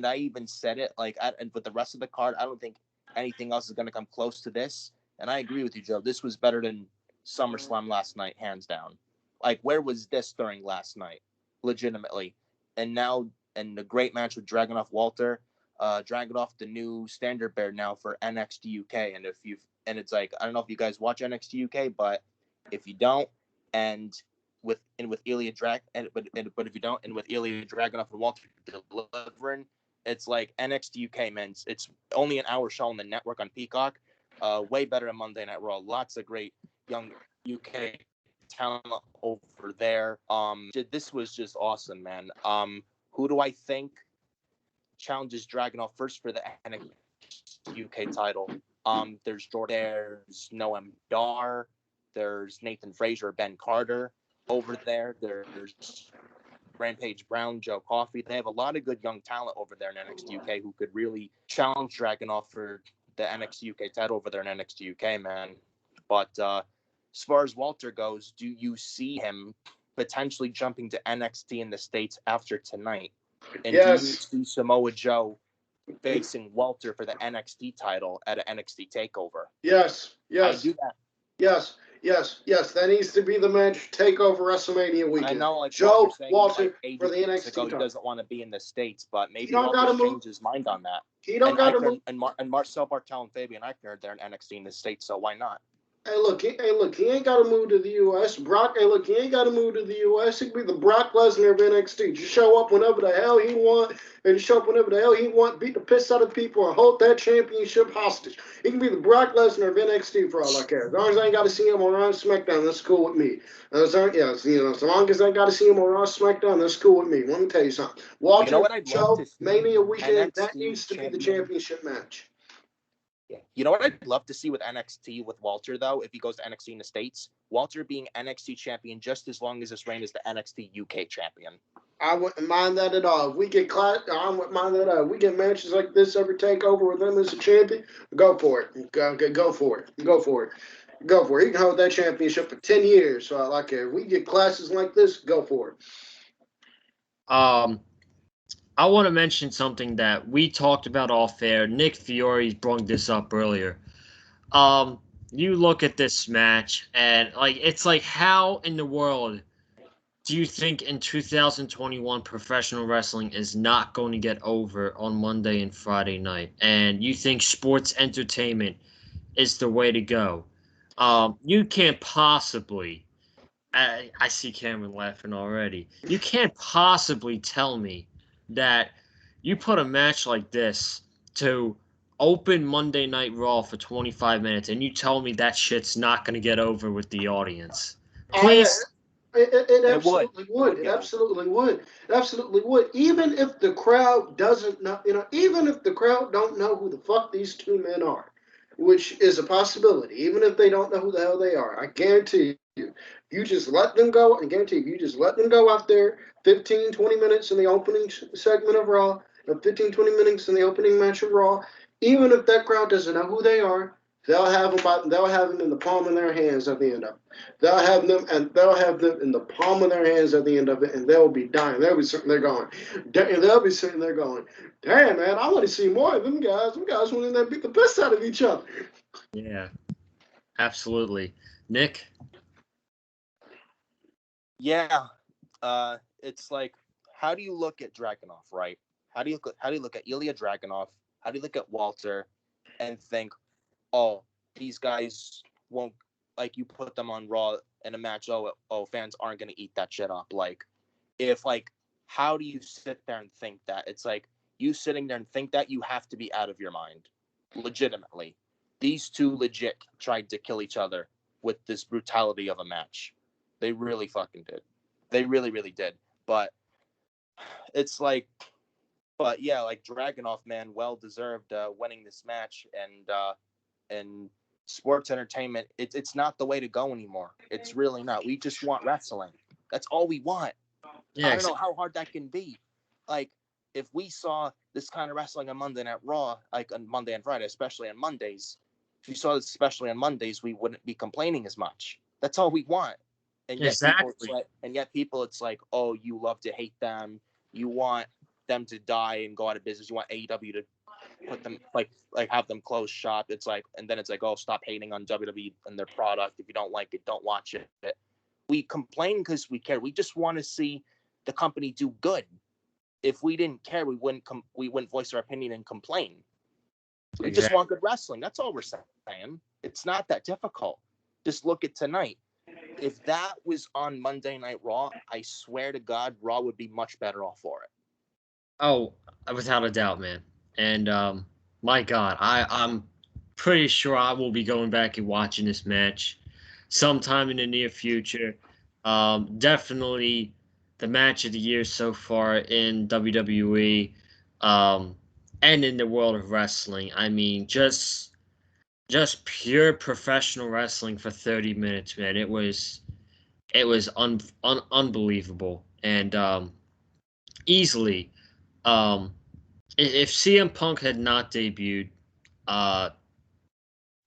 I even said it, and with the rest of the card, I don't think anything else is going to come close to this. And I agree with you, Joe. This was better than SummerSlam last night, hands down. Like, where was this during last night? Legitimately. And the great match with Dragunov Walter. Dragunov, the new standard bearer now for NXT UK. And it's like, I don't know if you guys watch NXT UK, but if you don't, but if you don't, and with Ilya Dragunov and Walter delivering, it's like NXT UK, man. It's only an hour show on the network on Peacock. Way better than Monday Night Raw. Lots of great young UK talent over there. This was just awesome, man. Who do I think challenges Dragunov first for the NXT UK title? There's Noam Dar, there's Nathan Frazier, Ben Carter over there. There's Rampage Brown, Joe Coffey. They have a lot of good young talent over there in NXT UK who could really challenge Dragunov for the NXT UK title over there in NXT UK, man. But as far as Walter goes, do you see him potentially jumping to NXT in the States after tonight? And Yes. do you see Samoa Joe facing Walter for the NXT title at an NXT takeover? Yes. I do that. Yes. That needs to be the match. Takeover WrestleMania weekend. I know, like Joe saying, Walter like, for the NXT ago, he title. doesn't want to be in the States, but maybe He don't Walter gotta move. changed his mind on that. He don't got to move. And Marcel Bartel and Fabian Eichner, they're in NXT in the States, so why not? He ain't got to move to the U.S. He ain't got to move to the U.S. He can be the Brock Lesnar of NXT. Just show up whenever the hell he want, and show up whenever the hell he want, beat the piss out of people, and hold that championship hostage. He can be the Brock Lesnar of NXT for all I care. As long as I ain't got to see him on Raw and SmackDown, that's cool with me. As long as I got to see him on Raw and SmackDown, that's cool with me. Let me tell you something. Walter, You know what I'd love to see? Mania weekend, that NXT needs to be the champion. championship match. Yeah. You know what I'd love to see with NXT with Walter, though, if he goes to NXT in the States? Walter being NXT champion just as long as his reign is the NXT UK champion. I wouldn't mind that at all. If we get I wouldn't mind that at all. If we get matches like this every takeover with him as a champion, go for it. Go for it. Go for it. Go for it. He can hold that championship for 10 years. So I like it. If we get classes like this, go for it. I want to mention something that we talked about off air. Nick Fiore brought this up earlier. You look at this match and it's like, how in the world do you think in 2021 professional wrestling is not going to get over on Monday and Friday night? And you think sports entertainment is the way to go? You can't possibly. I see Cameron laughing already. You can't possibly tell me that you put a match like this to open Monday Night Raw for 25 minutes and you tell me that shit's not going to get over with the audience. Please. It absolutely would. It absolutely would. It absolutely would. Even if the crowd doesn't know, even if the crowd don't know who the fuck these two men are, which is a possibility, even if they don't know who the hell they are, I guarantee you just let them go. I guarantee you just let them go out there 15, 20 minutes in the opening segment of Raw, 15, 20 minutes in the opening match of Raw. Even if that crowd doesn't know who they are, they'll have them in the palm of their hands at the end of it. They'll have them in the palm of their hands at the end of it, and they'll be dying. They'll be sitting there going, damn, man, I want to see more of them guys. Them guys want to beat the piss out of each other. Yeah, absolutely. Nick? Yeah. It's like, how do you look at Dragunov, right? How do you look at Ilya Dragunov? How do you look at Walter and think, oh, these guys won't, like, you put them on Raw in a match, fans aren't going to eat that shit up. Like, how do you sit there and think that? It's like, you sitting there and think that, you have to be out of your mind. Legitimately. These two legit tried to kill each other with this brutality of a match. They really fucking did. They really, really did. But it's like, like Dragunov, man, well deserved winning this match, and sports entertainment, it's not the way to go anymore. It's really not. We just want wrestling. That's all we want. Yeah, I don't know how hard that can be. Like, if we saw this kind of wrestling on Monday Night Raw, like on Monday and Friday, especially on Mondays, if we saw this especially on Mondays, we wouldn't be complaining as much. That's all we want. And yet people, it's like, oh, you love to hate them. You want them to die and go out of business. You want AEW to put them, like have them close shop. It's like, and then it's like, oh, stop hating on WWE and their product. If you don't like it, don't watch it. We complain because we care. We just want to see the company do good. If we didn't care, we wouldn't voice our opinion and complain. We just want good wrestling. That's all we're saying. It's not that difficult. Just look at tonight. If that was on Monday Night Raw, I swear to God, Raw would be much better off for it. Oh, without a doubt, man. And my God, I'm pretty sure I will be going back and watching this match sometime in the near future. Definitely the match of the year so far in WWE, and in the world of wrestling. I mean, just pure professional wrestling for 30 minutes, man. It was unbelievable, and easily. If CM Punk had not debuted,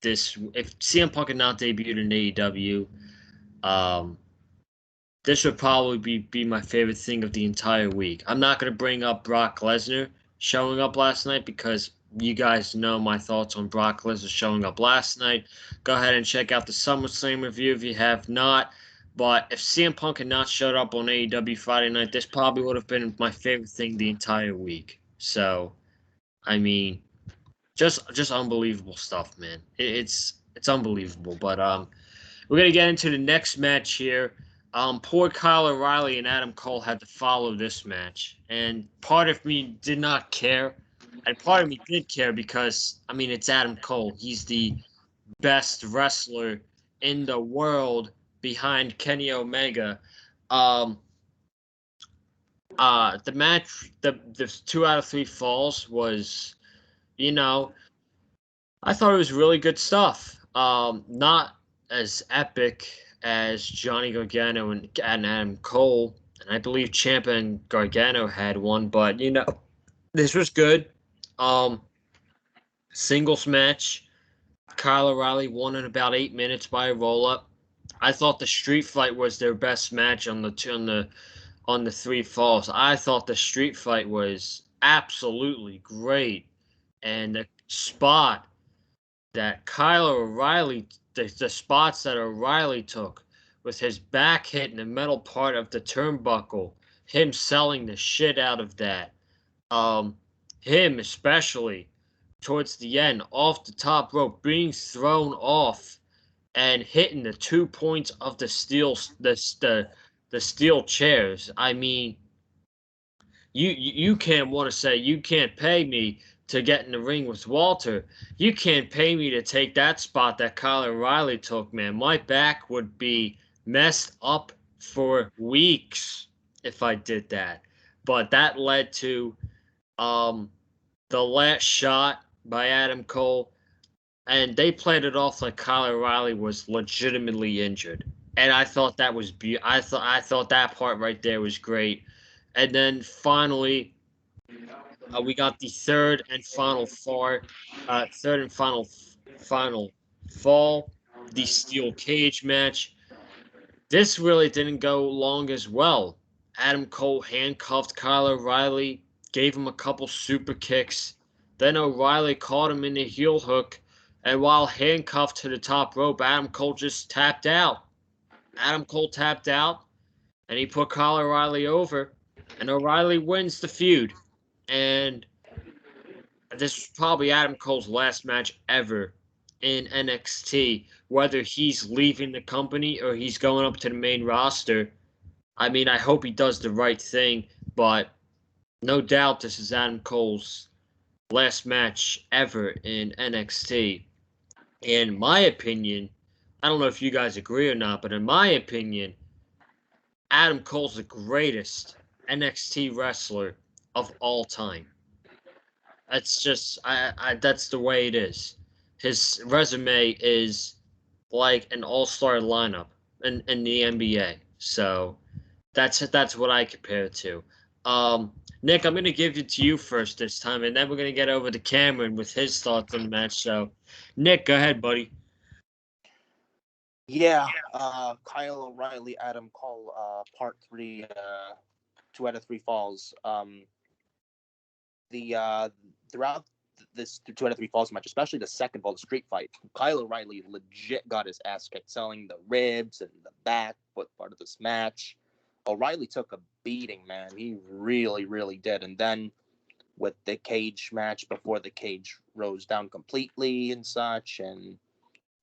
if CM Punk had not debuted in AEW, this would probably be my favorite thing of the entire week. I'm not going to bring up Brock Lesnar showing up last night because you guys know my thoughts on Brock Lesnar showing up last night. Go ahead and check out the SummerSlam review if you have not. But if CM Punk had not showed up on AEW Friday night, this probably would have been my favorite thing the entire week. So, I mean, just unbelievable stuff, man. It's It's unbelievable. But we're gonna get into the next match here. Poor Kyle O'Reilly and Adam Cole had to follow this match, and part of me did not care, and part of me did care because I mean it's Adam Cole. He's the best wrestler in the world behind Kenny Omega. Um, the match, the 2 out of 3 falls was, you know, I thought it was really good stuff. Not as epic as Johnny Gargano and Adam Cole, and I believe Ciampa and Gargano had one, but this was good. Um, Singles match. Kyle O'Reilly won in about 8 minutes by a roll up. I thought the street fight was their best match on the 3 falls. I thought the street fight was absolutely great, and the spot that Kyle O'Reilly, the spots that O'Reilly took with his back hitting the metal part of the turnbuckle, him selling the shit out of that. Um, him especially towards the end, off the top rope, being thrown off and hitting the 2 points of the steel chairs. I mean, you can't want to say you can't pay me to get in the ring with Walter. You can't pay me to take that spot that Kyle O'Reilly took, man. My back would be messed up for weeks if I did that. But that led to the last shot by Adam Cole, and they played it off like Kyle O'Reilly was legitimately injured. And I thought that was I thought that part right there was great. And then finally, we got the third and final fall, the steel cage match. This really didn't go long as well. Adam Cole handcuffed Kyle O'Reilly, gave him a couple super kicks. Then O'Reilly caught him in the heel hook, and while handcuffed to the top rope, Adam Cole just tapped out. Adam Cole tapped out, and he put Kyle O'Reilly over, and O'Reilly wins the feud. And this was probably Adam Cole's last match ever in NXT, whether he's leaving the company or he's going up to the main roster. I mean, I hope he does the right thing, but no doubt this is Adam Cole's last match ever in NXT. In my opinion, I don't know if you guys agree or not, but in my opinion, Adam Cole's the greatest NXT wrestler of all time. That's just that's the way it is. His resume is like an all-star lineup in the NBA. So that's what I compare it to. Nick, I'm gonna give it to you first this time, and then we're gonna get over to Cameron with his thoughts on the match. So, Nick, go ahead, buddy. Yeah, Kyle O'Reilly, Adam Cole, part 3, 2 out of 3 falls. The throughout this 2 out of 3 falls match, especially the second fall, the street fight, Kyle O'Reilly legit got his ass kicked, selling the ribs and the back foot part of this match. O'Reilly took a beating, man. He really, really did. And then with the cage match before the cage rose down completely and such, and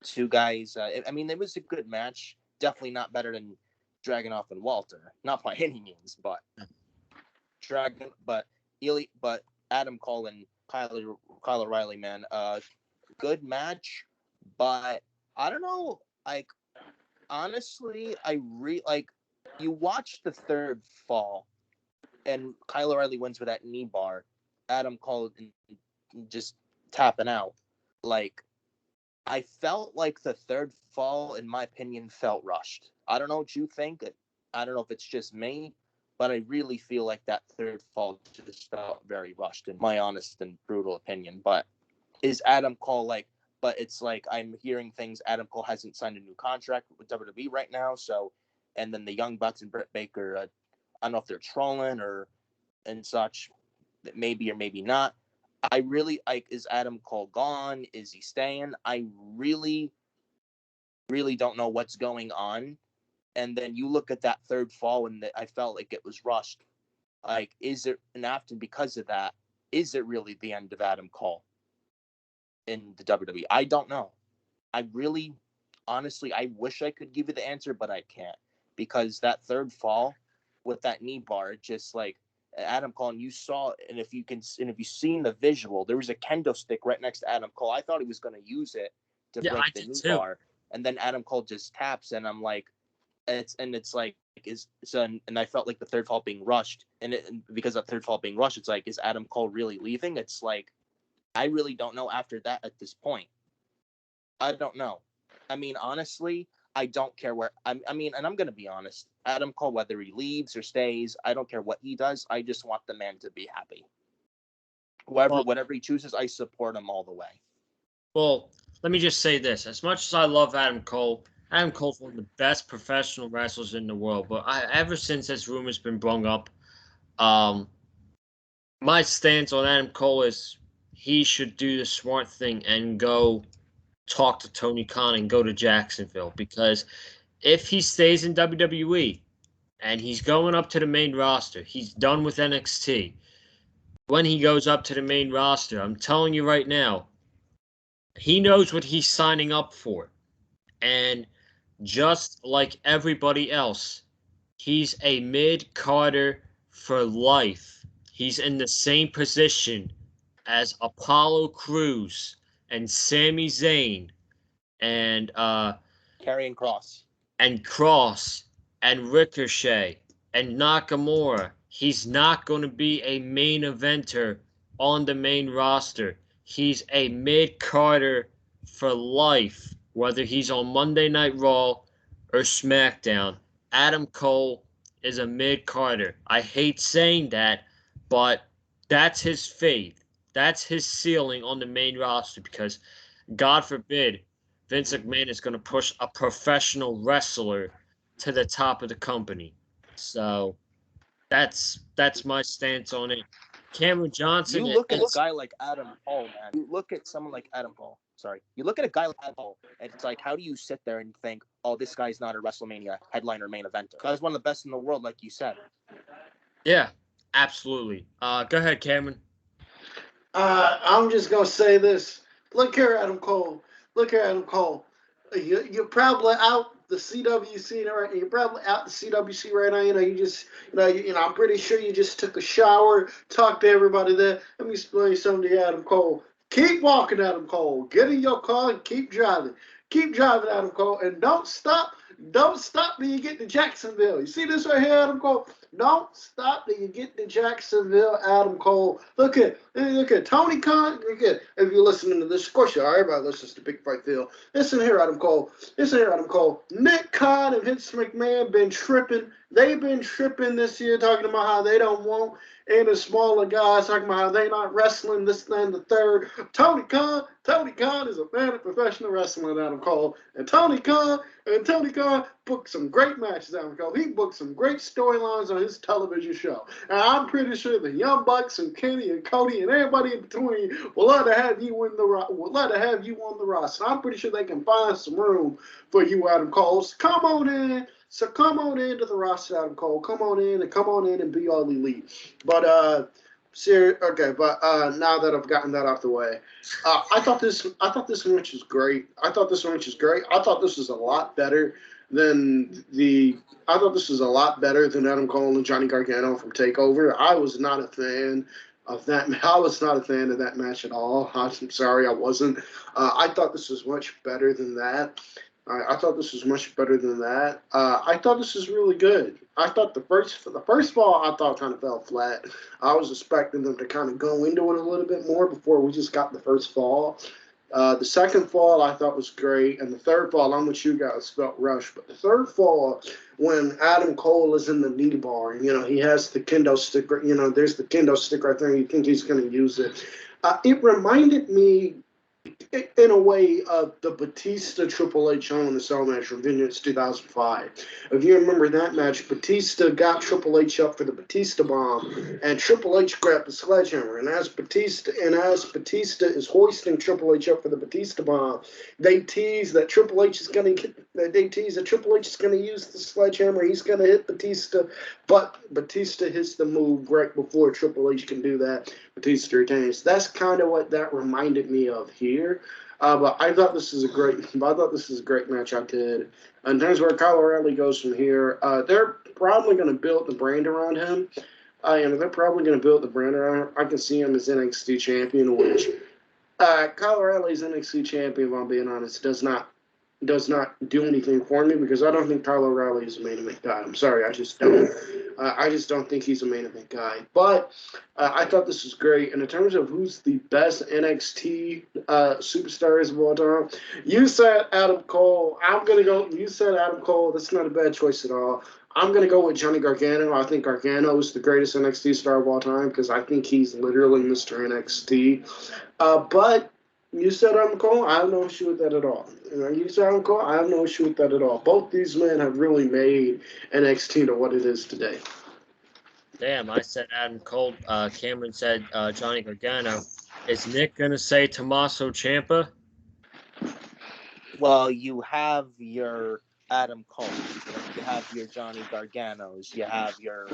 two guys. I mean, it was a good match. Definitely not better than Dragunov and Walter. Not by any means, but but Adam Cole and Kyle O'Reilly, man, good match. But I don't know, like honestly, you watch the third fall, and Kyle O'Reilly wins with that knee bar. Adam Cole just tapping out. Like, I felt like the third fall, in my opinion, felt rushed. I don't know what you think. I don't know if it's just me, but I really feel like that third fall just felt very rushed, in my honest and brutal opinion. But is Adam Cole like? But it's like I'm hearing things. Adam Cole hasn't signed a new contract with WWE right now, so, and then the Young Bucks and Britt Baker. I don't know if they're trolling or and such. Maybe or maybe not. I really like. Is Adam Cole gone? Is he staying? I really, really don't know what's going on. And then you look at that third fall, and I felt like it was rushed. Like, is it? And after, because of that, is it really the end of Adam Cole in the WWE? I don't know. I really, honestly, I wish I could give you the answer, but I can't, because that third fall with that knee bar, just like Adam Cole, and you saw, and if you've seen the visual, there was a kendo stick right next to Adam Cole. I thought he was going to use it to Yeah, I break the did knee too. bar, and then Adam Cole just taps, and I'm like, it's like and I felt like the third fall being rushed, and because of the third fall being rushed, it's like, is Adam Cole really leaving? It's like, I really don't know after that at this point. I don't know. I mean, honestly, I don't care where. I mean, and I'm gonna be honest. Adam Cole, whether he leaves or stays, I don't care what he does. I just want the man to be happy. Well, Whatever he chooses, I support him all the way. well, let me just say this. As much as I love Adam Cole's one of the best professional wrestlers in the world. But ever since this rumor's been brung up, um, my stance on Adam Cole is he should do the smart thing and go talk to Tony Khan and go to Jacksonville, because if he stays in WWE and he's going up to the main roster, he's done with NXT. When he goes up to the main roster, I'm telling you right now, he knows what he's signing up for. And just like everybody else, he's a mid-carder for life. He's in the same position as Apollo Crews and Sami Zayn and Karrion Kross. and Cross and Ricochet and Nakamura. He's not going to be a main eventer on the main roster. He's a mid-carder for life, whether he's on Monday Night Raw or SmackDown. Adam Cole is a mid-carder. I hate saying that, but that's his fate. That's his ceiling on the main roster, because God forbid Vince McMahon is going to push a professional wrestler to the top of the company. So that's my stance on it. Cameron Johnson You look at a is guy like Adam Cole, man. You look at someone like Adam Cole. Sorry. You look at a guy like Adam Cole, and it's like, how do you sit there and think, oh, this guy's not a WrestleMania headliner main eventer? Guy's one of the best in the world, like you said. yeah, absolutely. Go ahead, Cameron. I'm just gonna say this. Look here, Adam Cole. Look here, Adam Cole. You're probably out the CWC right. You're probably out the CWC right now. I'm pretty sure you just took a shower, talked to everybody there. Let me explain something to you, Adam Cole. Keep walking, Adam Cole. Get in your car and keep driving. Keep driving, Adam Cole, and don't stop. Don't stop till you get to Jacksonville. You see this right here, Adam Cole? Don't stop till you get to Jacksonville, Adam Cole. Look at Tony Khan. Look at, if you're listening to this, of course you are. Everybody listens to Big Fight Phil. Listen here, Adam Cole. Listen here, Adam Cole. Nick Khan and Vince McMahon been tripping. They've been tripping this year, talking about how they don't want any smaller guys, talking about how they not wrestling this, that, and the third. Tony Khan is a fan of professional wrestling, Adam Cole. And Tony Khan booked some great matches, Adam Cole. He booked some great storylines on his television show. And I'm pretty sure the Young Bucks and Kenny and Cody and everybody in between will love to have you on the roster. I'm pretty sure they can find some room for you, Adam Cole. So come on in. So come on into the roster, Adam Cole. Come on in and be all elite. But now that I've gotten that out the way, I thought this match was great. I thought this was a lot better than Adam Cole and Johnny Gargano from Takeover. I was not a fan of that. I was not a fan of that match at all. I'm sorry, I wasn't. I thought this was much better than that. I thought this was much better than that. I thought this was really good. I thought the first fall I thought kind of fell flat. I was expecting them to kind of go into it a little bit more before we just got the first fall. The second fall I thought was great, and the third fall, I'm with you guys, felt rushed. But the third fall, when Adam Cole is in the knee bar, he has the kendo stick. There's the kendo stick right there. And you think he's going to use it. It reminded me, in a way, of the Batista Triple H Hell in a Cell match from Vengeance 2005. If you remember that match, Batista got Triple H up for the Batista bomb, and Triple H grabbed the sledgehammer. And as Batista is hoisting Triple H up for the Batista bomb, they tease that Triple H is going to use the sledgehammer. He's going to hit Batista, but Batista hits the move right before Triple H can do that. Batista retains. That's kind of what that reminded me of here. But I thought this is a great match. I did. In terms of where Kyle O'Reilly goes from here, they're probably going to build the brand around him. They're probably going to build the brand around him. I can see him as NXT champion, which Kyle O'Reilly's NXT champion, if I'm being honest, does not do anything for me because I don't think Kyle O'Reilly is a main event guy. I'm sorry, I just don't. I just don't think he's a main event guy. But I thought this was great. And in terms of who's the best NXT superstars of all time, you said Adam Cole. I'm gonna go. You said Adam Cole. That's not a bad choice at all. I'm gonna go with Johnny Gargano. I think Gargano is the greatest NXT star of all time because I think he's literally Mr. NXT. But you said I'm Cole. I have no issue with that at all. You said I'm Cole. I have no issue with that at all. Both these men have really made NXT to what it is today. Damn, I said Adam Cole. Cameron said Johnny Gargano. Is Nick gonna say Tommaso Ciampa? Well, you have your Adam Cole, you have your Johnny Garganos, you have your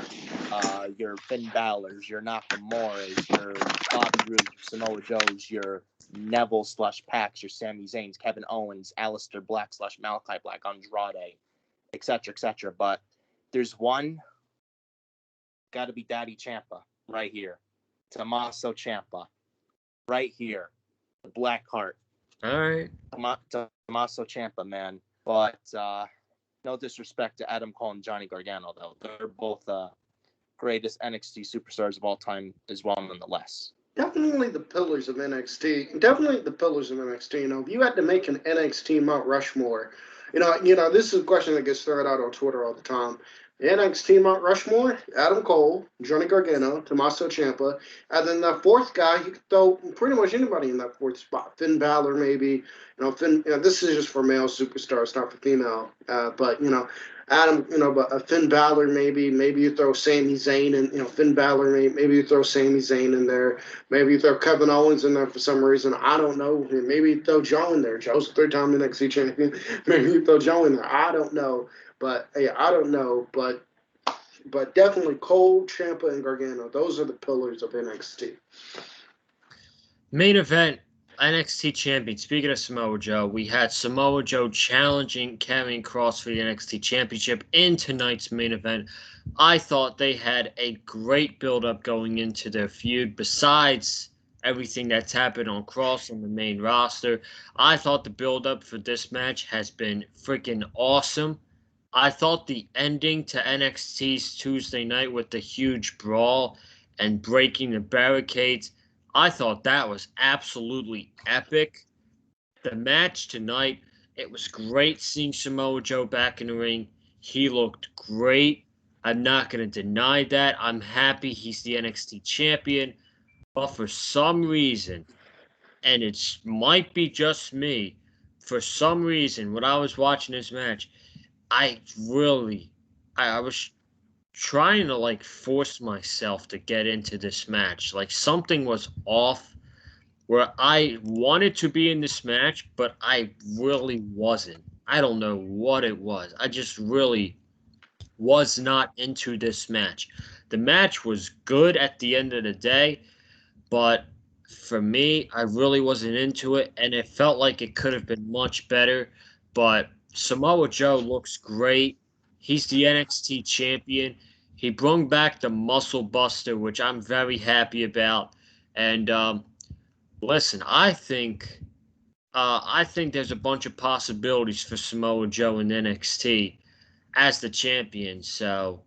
Finn Balor's, your Nakamura's, your Bobby Roode, your Samoa Joe's, your Neville / Pax, your Sami Zayn's, Kevin Owens, Aleister Black / Malachi Black, Andrade, etc., etc. But there's one, got to be Daddy Ciampa right here, Tommaso Ciampa, right here, the Black Heart. All right. Tommaso Ciampa, man. But no disrespect to Adam Cole and Johnny Gargano, though. They're both greatest NXT superstars of all time as well, nonetheless. Definitely the pillars of NXT. Definitely the pillars of NXT. If you had to make an NXT Mount Rushmore, this is a question that gets thrown out on Twitter all the time. The NXT Mount Rushmore, Adam Cole, Johnny Gargano, Tommaso Ciampa, and then the fourth guy, you could throw pretty much anybody in that fourth spot. Finn Balor, maybe. This is just for male superstars, not for female. But Adam, but Finn Balor, maybe you throw Sami Zayn and Finn Balor, maybe you throw Sami Zayn in there. Maybe you throw Kevin Owens in there for some reason. I don't know. Maybe you throw Joe in there. Joe's a third-time NXT champion. Maybe you throw Joe in there. I don't know. But hey, I don't know. But definitely Cole, Ciampa, and Gargano. Those are the pillars of NXT. Main event, NXT champion. Speaking of Samoa Joe, we had Samoa Joe challenging Karrion Kross for the NXT championship in tonight's main event. I thought they had a great build-up going into their feud. Besides everything that's happened on Kross on the main roster, I thought the build-up for this match has been freaking awesome. I thought the ending to NXT's Tuesday night with the huge brawl and breaking the barricades, I thought that was absolutely epic. The match tonight, it was great seeing Samoa Joe back in the ring. He looked great. I'm not going to deny that. I'm happy he's the NXT champion. But for some reason, and it might be just me, for some reason, when I was watching this match, I was trying to force myself to get into this match. Like something was off where I wanted to be in this match, but I really wasn't. I don't know what it was. I just really was not into this match. The match was good at the end of the day, but for me, I really wasn't into it, and it felt like it could have been much better. But Samoa Joe looks great. He's the NXT champion. He brought back the Muscle Buster, which I'm very happy about. And listen, I think there's a bunch of possibilities for Samoa Joe in NXT as the champion. So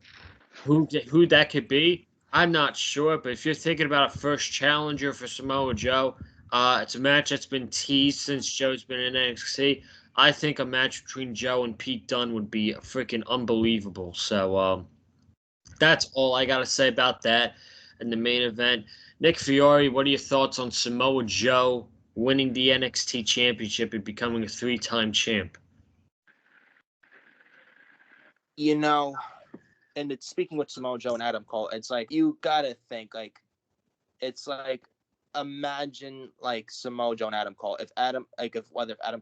who that could be, I'm not sure. But if you're thinking about a first challenger for Samoa Joe, it's a match that's been teased since Joe's been in NXT. I think a match between Joe and Pete Dunne would be freaking unbelievable. So that's all I gotta say about that. In the main event, Nick Fiore, what are your thoughts on Samoa Joe winning the NXT championship and becoming a 3-time champ? And it's speaking with Samoa Joe and Adam Cole, it's like you gotta think it's like imagine Samoa Joe and Adam Cole. If Adam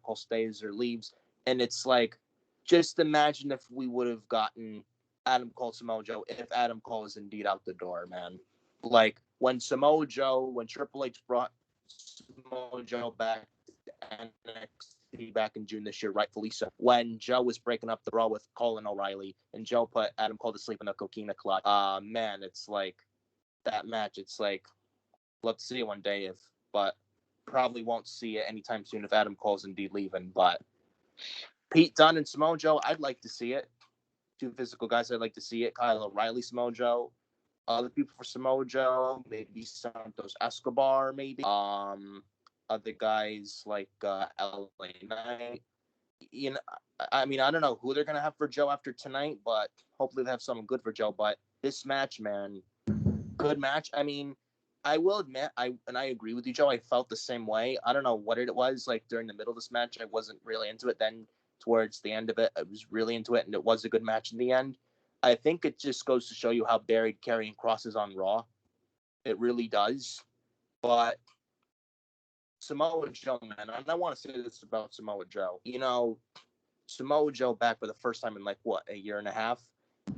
Cole stays or leaves, and it's like just imagine if we would have gotten Adam Cole, Samoa Joe, if Adam Cole is indeed out the door, man. Like when Triple H brought Samoa Joe back to NXT back in June this year, rightfully so, when Joe was breaking up the brawl with Colin O'Reilly, and Joe put Adam Cole to sleep in a coquina clutch. Man, it's like that match. It's like, let's see it one day, but probably won't see it anytime soon if Adam Cole's indeed leaving. But Pete Dunne and Samoa Joe, I'd like to see it. Two physical guys, I'd like to see it. Kyle O'Reilly, Samoa Joe. Other people for Samoa Joe, maybe Santos Escobar, maybe. Other guys like LA Knight. You know, I mean, I don't know who they're gonna have for Joe after tonight, but hopefully they have someone good for Joe. But this match, man, good match. I mean, I will admit, I agree with you, Joe. I felt the same way. I don't know what it was like during the middle of this match. I wasn't really into it. Then towards the end of it, I was really into it, and it was a good match in the end. I think it just goes to show you how buried Karrion Kross is on Raw. It really does. But Samoa Joe, man, and I want to say this about Samoa Joe. You know, Samoa Joe back for the first time in like, what, a year and a half?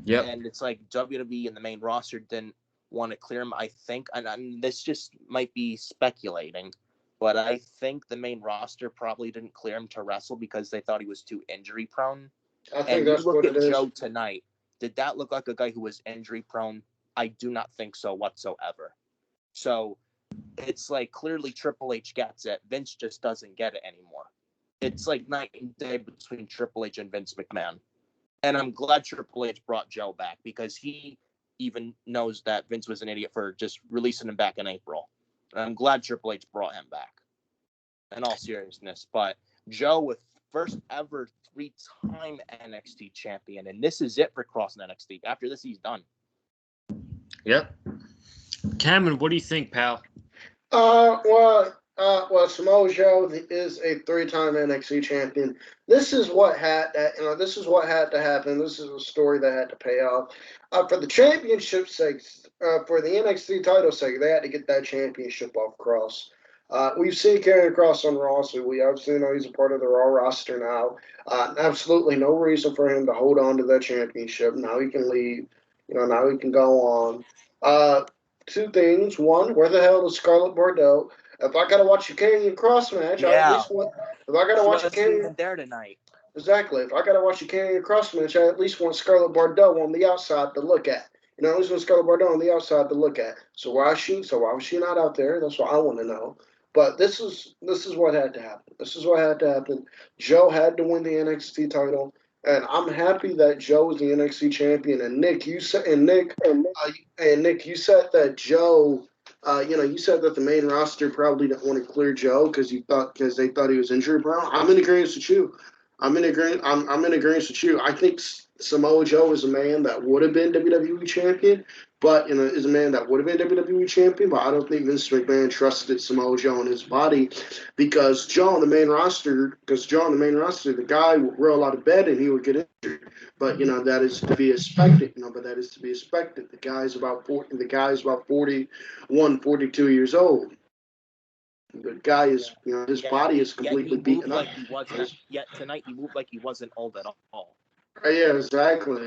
Yep. And it's like WWE and the main roster didn't want to clear him, I think. And this just might be speculating, but I think the main roster probably didn't clear him to wrestle because they thought he was too injury prone. I think that's what it is. Joe tonight. Did that look like a guy who was injury prone? I do not think so whatsoever. So it's like clearly Triple H gets it. Vince just doesn't get it anymore. It's like night and day between Triple H and Vince McMahon. And I'm glad Triple H brought Joe back because he even knows that Vince was an idiot for just releasing him back in April. And I'm glad Triple H brought him back in all seriousness. But Joe with first ever 3-time NXT champion. And this is it for Kross in NXT. After this, he's done. Yep. Cameron, what do you think, pal? Well, Samoa Joe is a 3-time NXT champion. This is what had to, this is what had to happen. This is a story that had to pay off. For the championship sake, for the NXT title sake, they had to get that championship off Kross. We've seen Karrion Kross on Raw, so we obviously know he's a part of the Raw roster now. Absolutely no reason for him to hold on to that championship. Now he can leave. Now he can go on. Two things. One, where the hell is Scarlett Bordeaux? If I gotta watch a Karrion Kross match, I at least want. If I gotta watch a Karrion there tonight. Exactly. If I gotta watch a Karrion Kross match, I at least want Scarlett Bordeaux on the outside to look at. At least want Scarlett Bordeaux on the outside to look at. So why was she not out there? That's what I want to know. But this is what had to happen. This is what had to happen. Joe had to win the NXT title. And I'm happy that Joe is the NXT champion. And Nick, you said you said that Joe, you said that the main roster probably didn't want to clear Joe because they thought he was injured prone. I'm in agreement with you. I'm in agreement with you. I think Samoa Joe is a man that would have been WWE champion, but is a man that would have been WWE champion. But I don't think Vince McMahon trusted Samoa Joe in his body because Joe on the main roster, the guy would roll out of bed and he would get injured. But that is to be expected. That is to be expected. The guy's about 40. The guy's about 41, 42 years old. The guy is, his body is completely beaten up. Yet tonight he moved like he wasn't old at all. Yeah, exactly.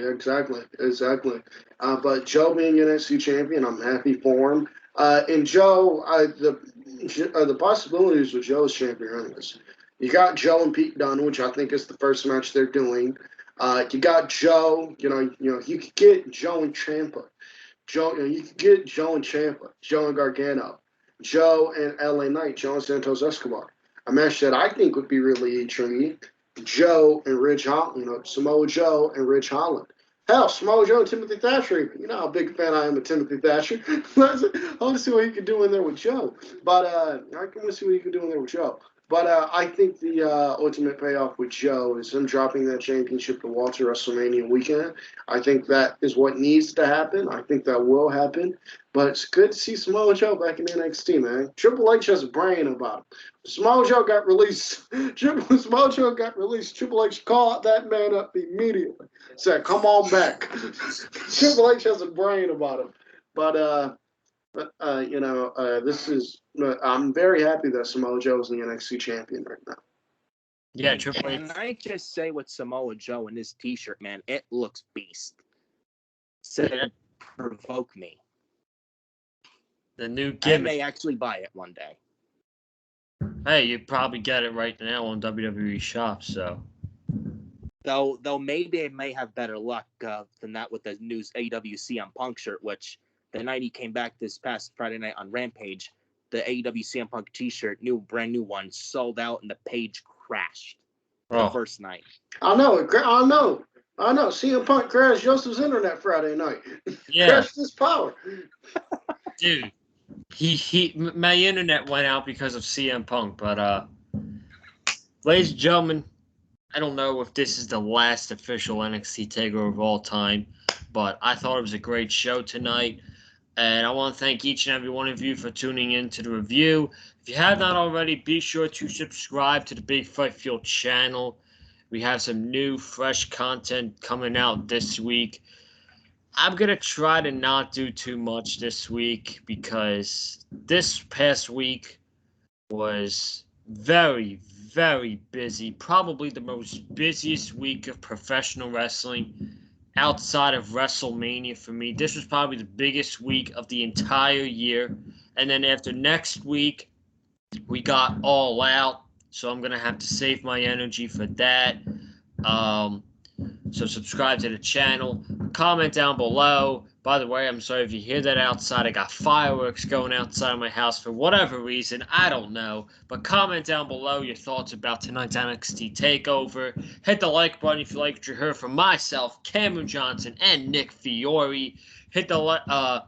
But Joe being NXT champion, I'm happy for him. And Joe, the possibilities with Joe as champion are endless. You got Joe and Pete Dunne, which I think is the first match they're doing. You got Joe. You could get Joe and Ciampa. You could get Joe and Ciampa, Joe and Gargano, Joe and LA Knight, Joe and Santos Escobar. A match that I think would be really intriguing. Joe and Ridge Holland, Samoa Joe and Ridge Holland. Hell, Samoa Joe and Timothy Thatcher. You know how big a fan I am of Timothy Thatcher. I want to see what he can do in there with Joe. But I want to see what he can do in there with Joe. But I think the ultimate payoff with Joe is him dropping that championship to Walter WrestleMania weekend. I think that is what needs to happen. I think that will happen. But it's good to see Samoa Joe back in NXT, man. Triple H has a brain about him. Samoa Joe got released. Samoa Joe got released. Triple H called that man up immediately. Said, come on back. Triple H has a brain about him. But this is. I'm very happy that Samoa Joe is the NXT champion right now. Yeah, Triple H. Can I just say with Samoa Joe and his T-shirt, man, it looks beast. Said provoke me. The new gimmick. I may actually buy it one day. Hey, you probably get it right now on WWE Shop, so. Though maybe they may have better luck than that with the new AEW CM Punk shirt, which the night he came back this past Friday night on Rampage, the AEW CM Punk T-shirt, brand new one, sold out and the page crashed the first night. I know. CM Punk crashed Joseph's internet Friday night. Yeah. Crashed his power. Dude, my internet went out because of CM Punk, but ladies and gentlemen, I don't know if this is the last official NXT takeover of all time, but I thought it was a great show tonight. And I want to thank each and every one of you for tuning in to the review. If you have not already, be sure to subscribe to the Big Fight Field channel. We have some new, fresh content coming out this week. I'm going to try to not do too much this week because this past week was very, very busy. Probably the most busiest week of professional wrestling outside of WrestleMania for me. This was probably the biggest week of the entire year. And then after next week, we got All Out. So I'm going to have to save my energy for that. So subscribe to the channel. Comment down below. By the way, I'm sorry if you hear that outside. I got fireworks going outside of my house for whatever reason. I don't know. But comment down below your thoughts about tonight's NXT TakeOver. Hit the like button if you like what you heard from myself, Cameron Johnson, and Nick Fiore. Hit the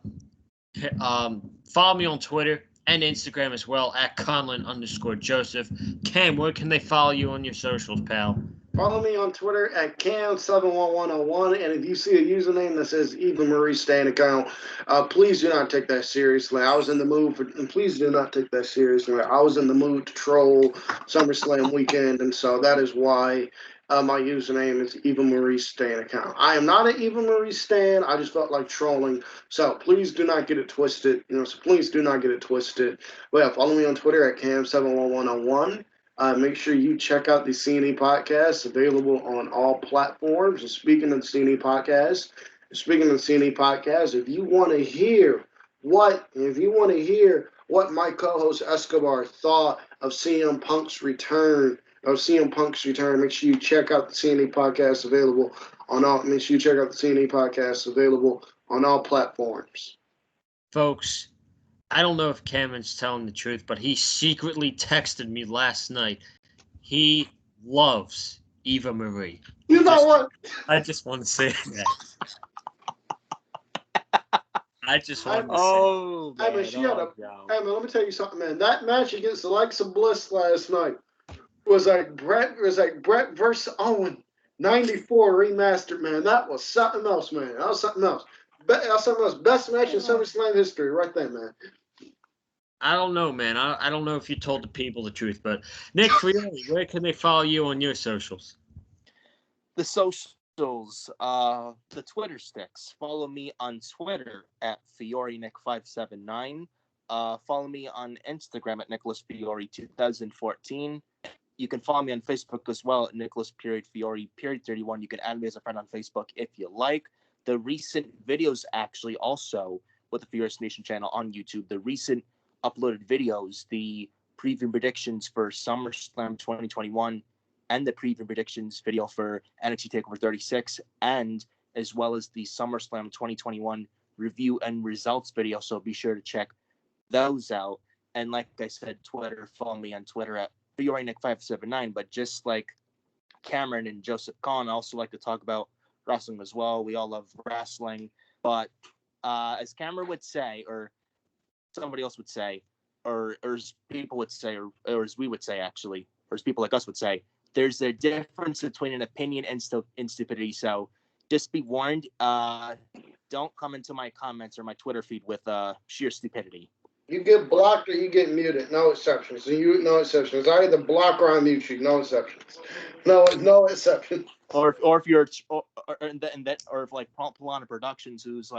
follow me on Twitter and Instagram as well at Conlon_Joseph. Cam, where can they follow you on your socials, pal? Follow me on Twitter at Cam71101, and if you see a username that says Eva Marie Stan account, please do not take that seriously. I was in the mood and please do not take that seriously. I was in the mood to troll SummerSlam weekend, and so that is why my username is Eva Marie Stan account. I am not an Eva Marie Stan. I just felt like trolling, so please do not get it twisted. So please do not get it twisted. But yeah, follow me on Twitter at Cam71101. Make sure you check out the CNE podcast, available on all platforms. And speaking of the CNE podcast, if you want to hear what my co-host Escobar thought of CM Punk's return, make sure you check out the CNE podcast available on all. Make sure you check out the CNE podcast available on all platforms. Folks, I don't know if Cameron's telling the truth, but he secretly texted me last night. He loves Eva Marie. You know what? I just want to say that. I just want to say. Hey, man, let me tell you something, man. That match against Alexa Bliss last night was like Brett versus Owen, 94 remastered, man. That was something else, man. That was something else. Best match in SummerSlam history, right there, man. I don't know, man. I don't know if you told the people the truth, but Nick Fiore, where can they follow you on your socials? The socials, the Twitter sticks. Follow me on Twitter at FioreNick579. Follow me on Instagram at NicholasFiore2014. You can follow me on Facebook as well at Nicholas_Fiore31. You can add me as a friend on Facebook if you like. The recent videos actually also with the Furious Nation channel on YouTube. The recent uploaded videos, the preview predictions for SummerSlam 2021 and the preview predictions video for NXT TakeOver 36, and as well as the SummerSlam 2021 review and results video. So be sure to check those out. And like I said, Twitter, follow me on Twitter at FioreNick579. But just like Cameron and Joseph Kahn, I also like to talk about wrestling as well. We all love wrestling. But as Cameron would say, or somebody else would say, or as people would say, or as we would say actually, or as people like us would say, there's a difference between an opinion and stupidity. So just be warned, don't come into my comments or my Twitter feed with sheer stupidity. You get blocked or you get muted. No exceptions. No exceptions. I either block or I mute you. No exceptions. No exceptions. Or if you're or if like Polana Productions, who's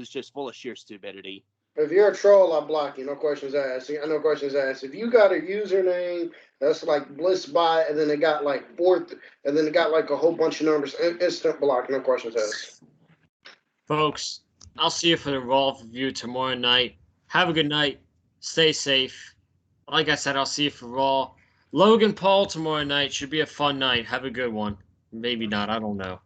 just full of sheer stupidity. If you're a troll, I'll block you. No questions asked. No questions asked. If you got a username that's like BlissBot, and then it got like and then it got like a whole bunch of numbers, instant block. No questions asked. Folks, I'll see you for the Raw review tomorrow night. Have a good night. Stay safe. Like I said, I'll see you for Raw. Logan Paul tomorrow night should be a fun night. Have a good one. Maybe not. I don't know.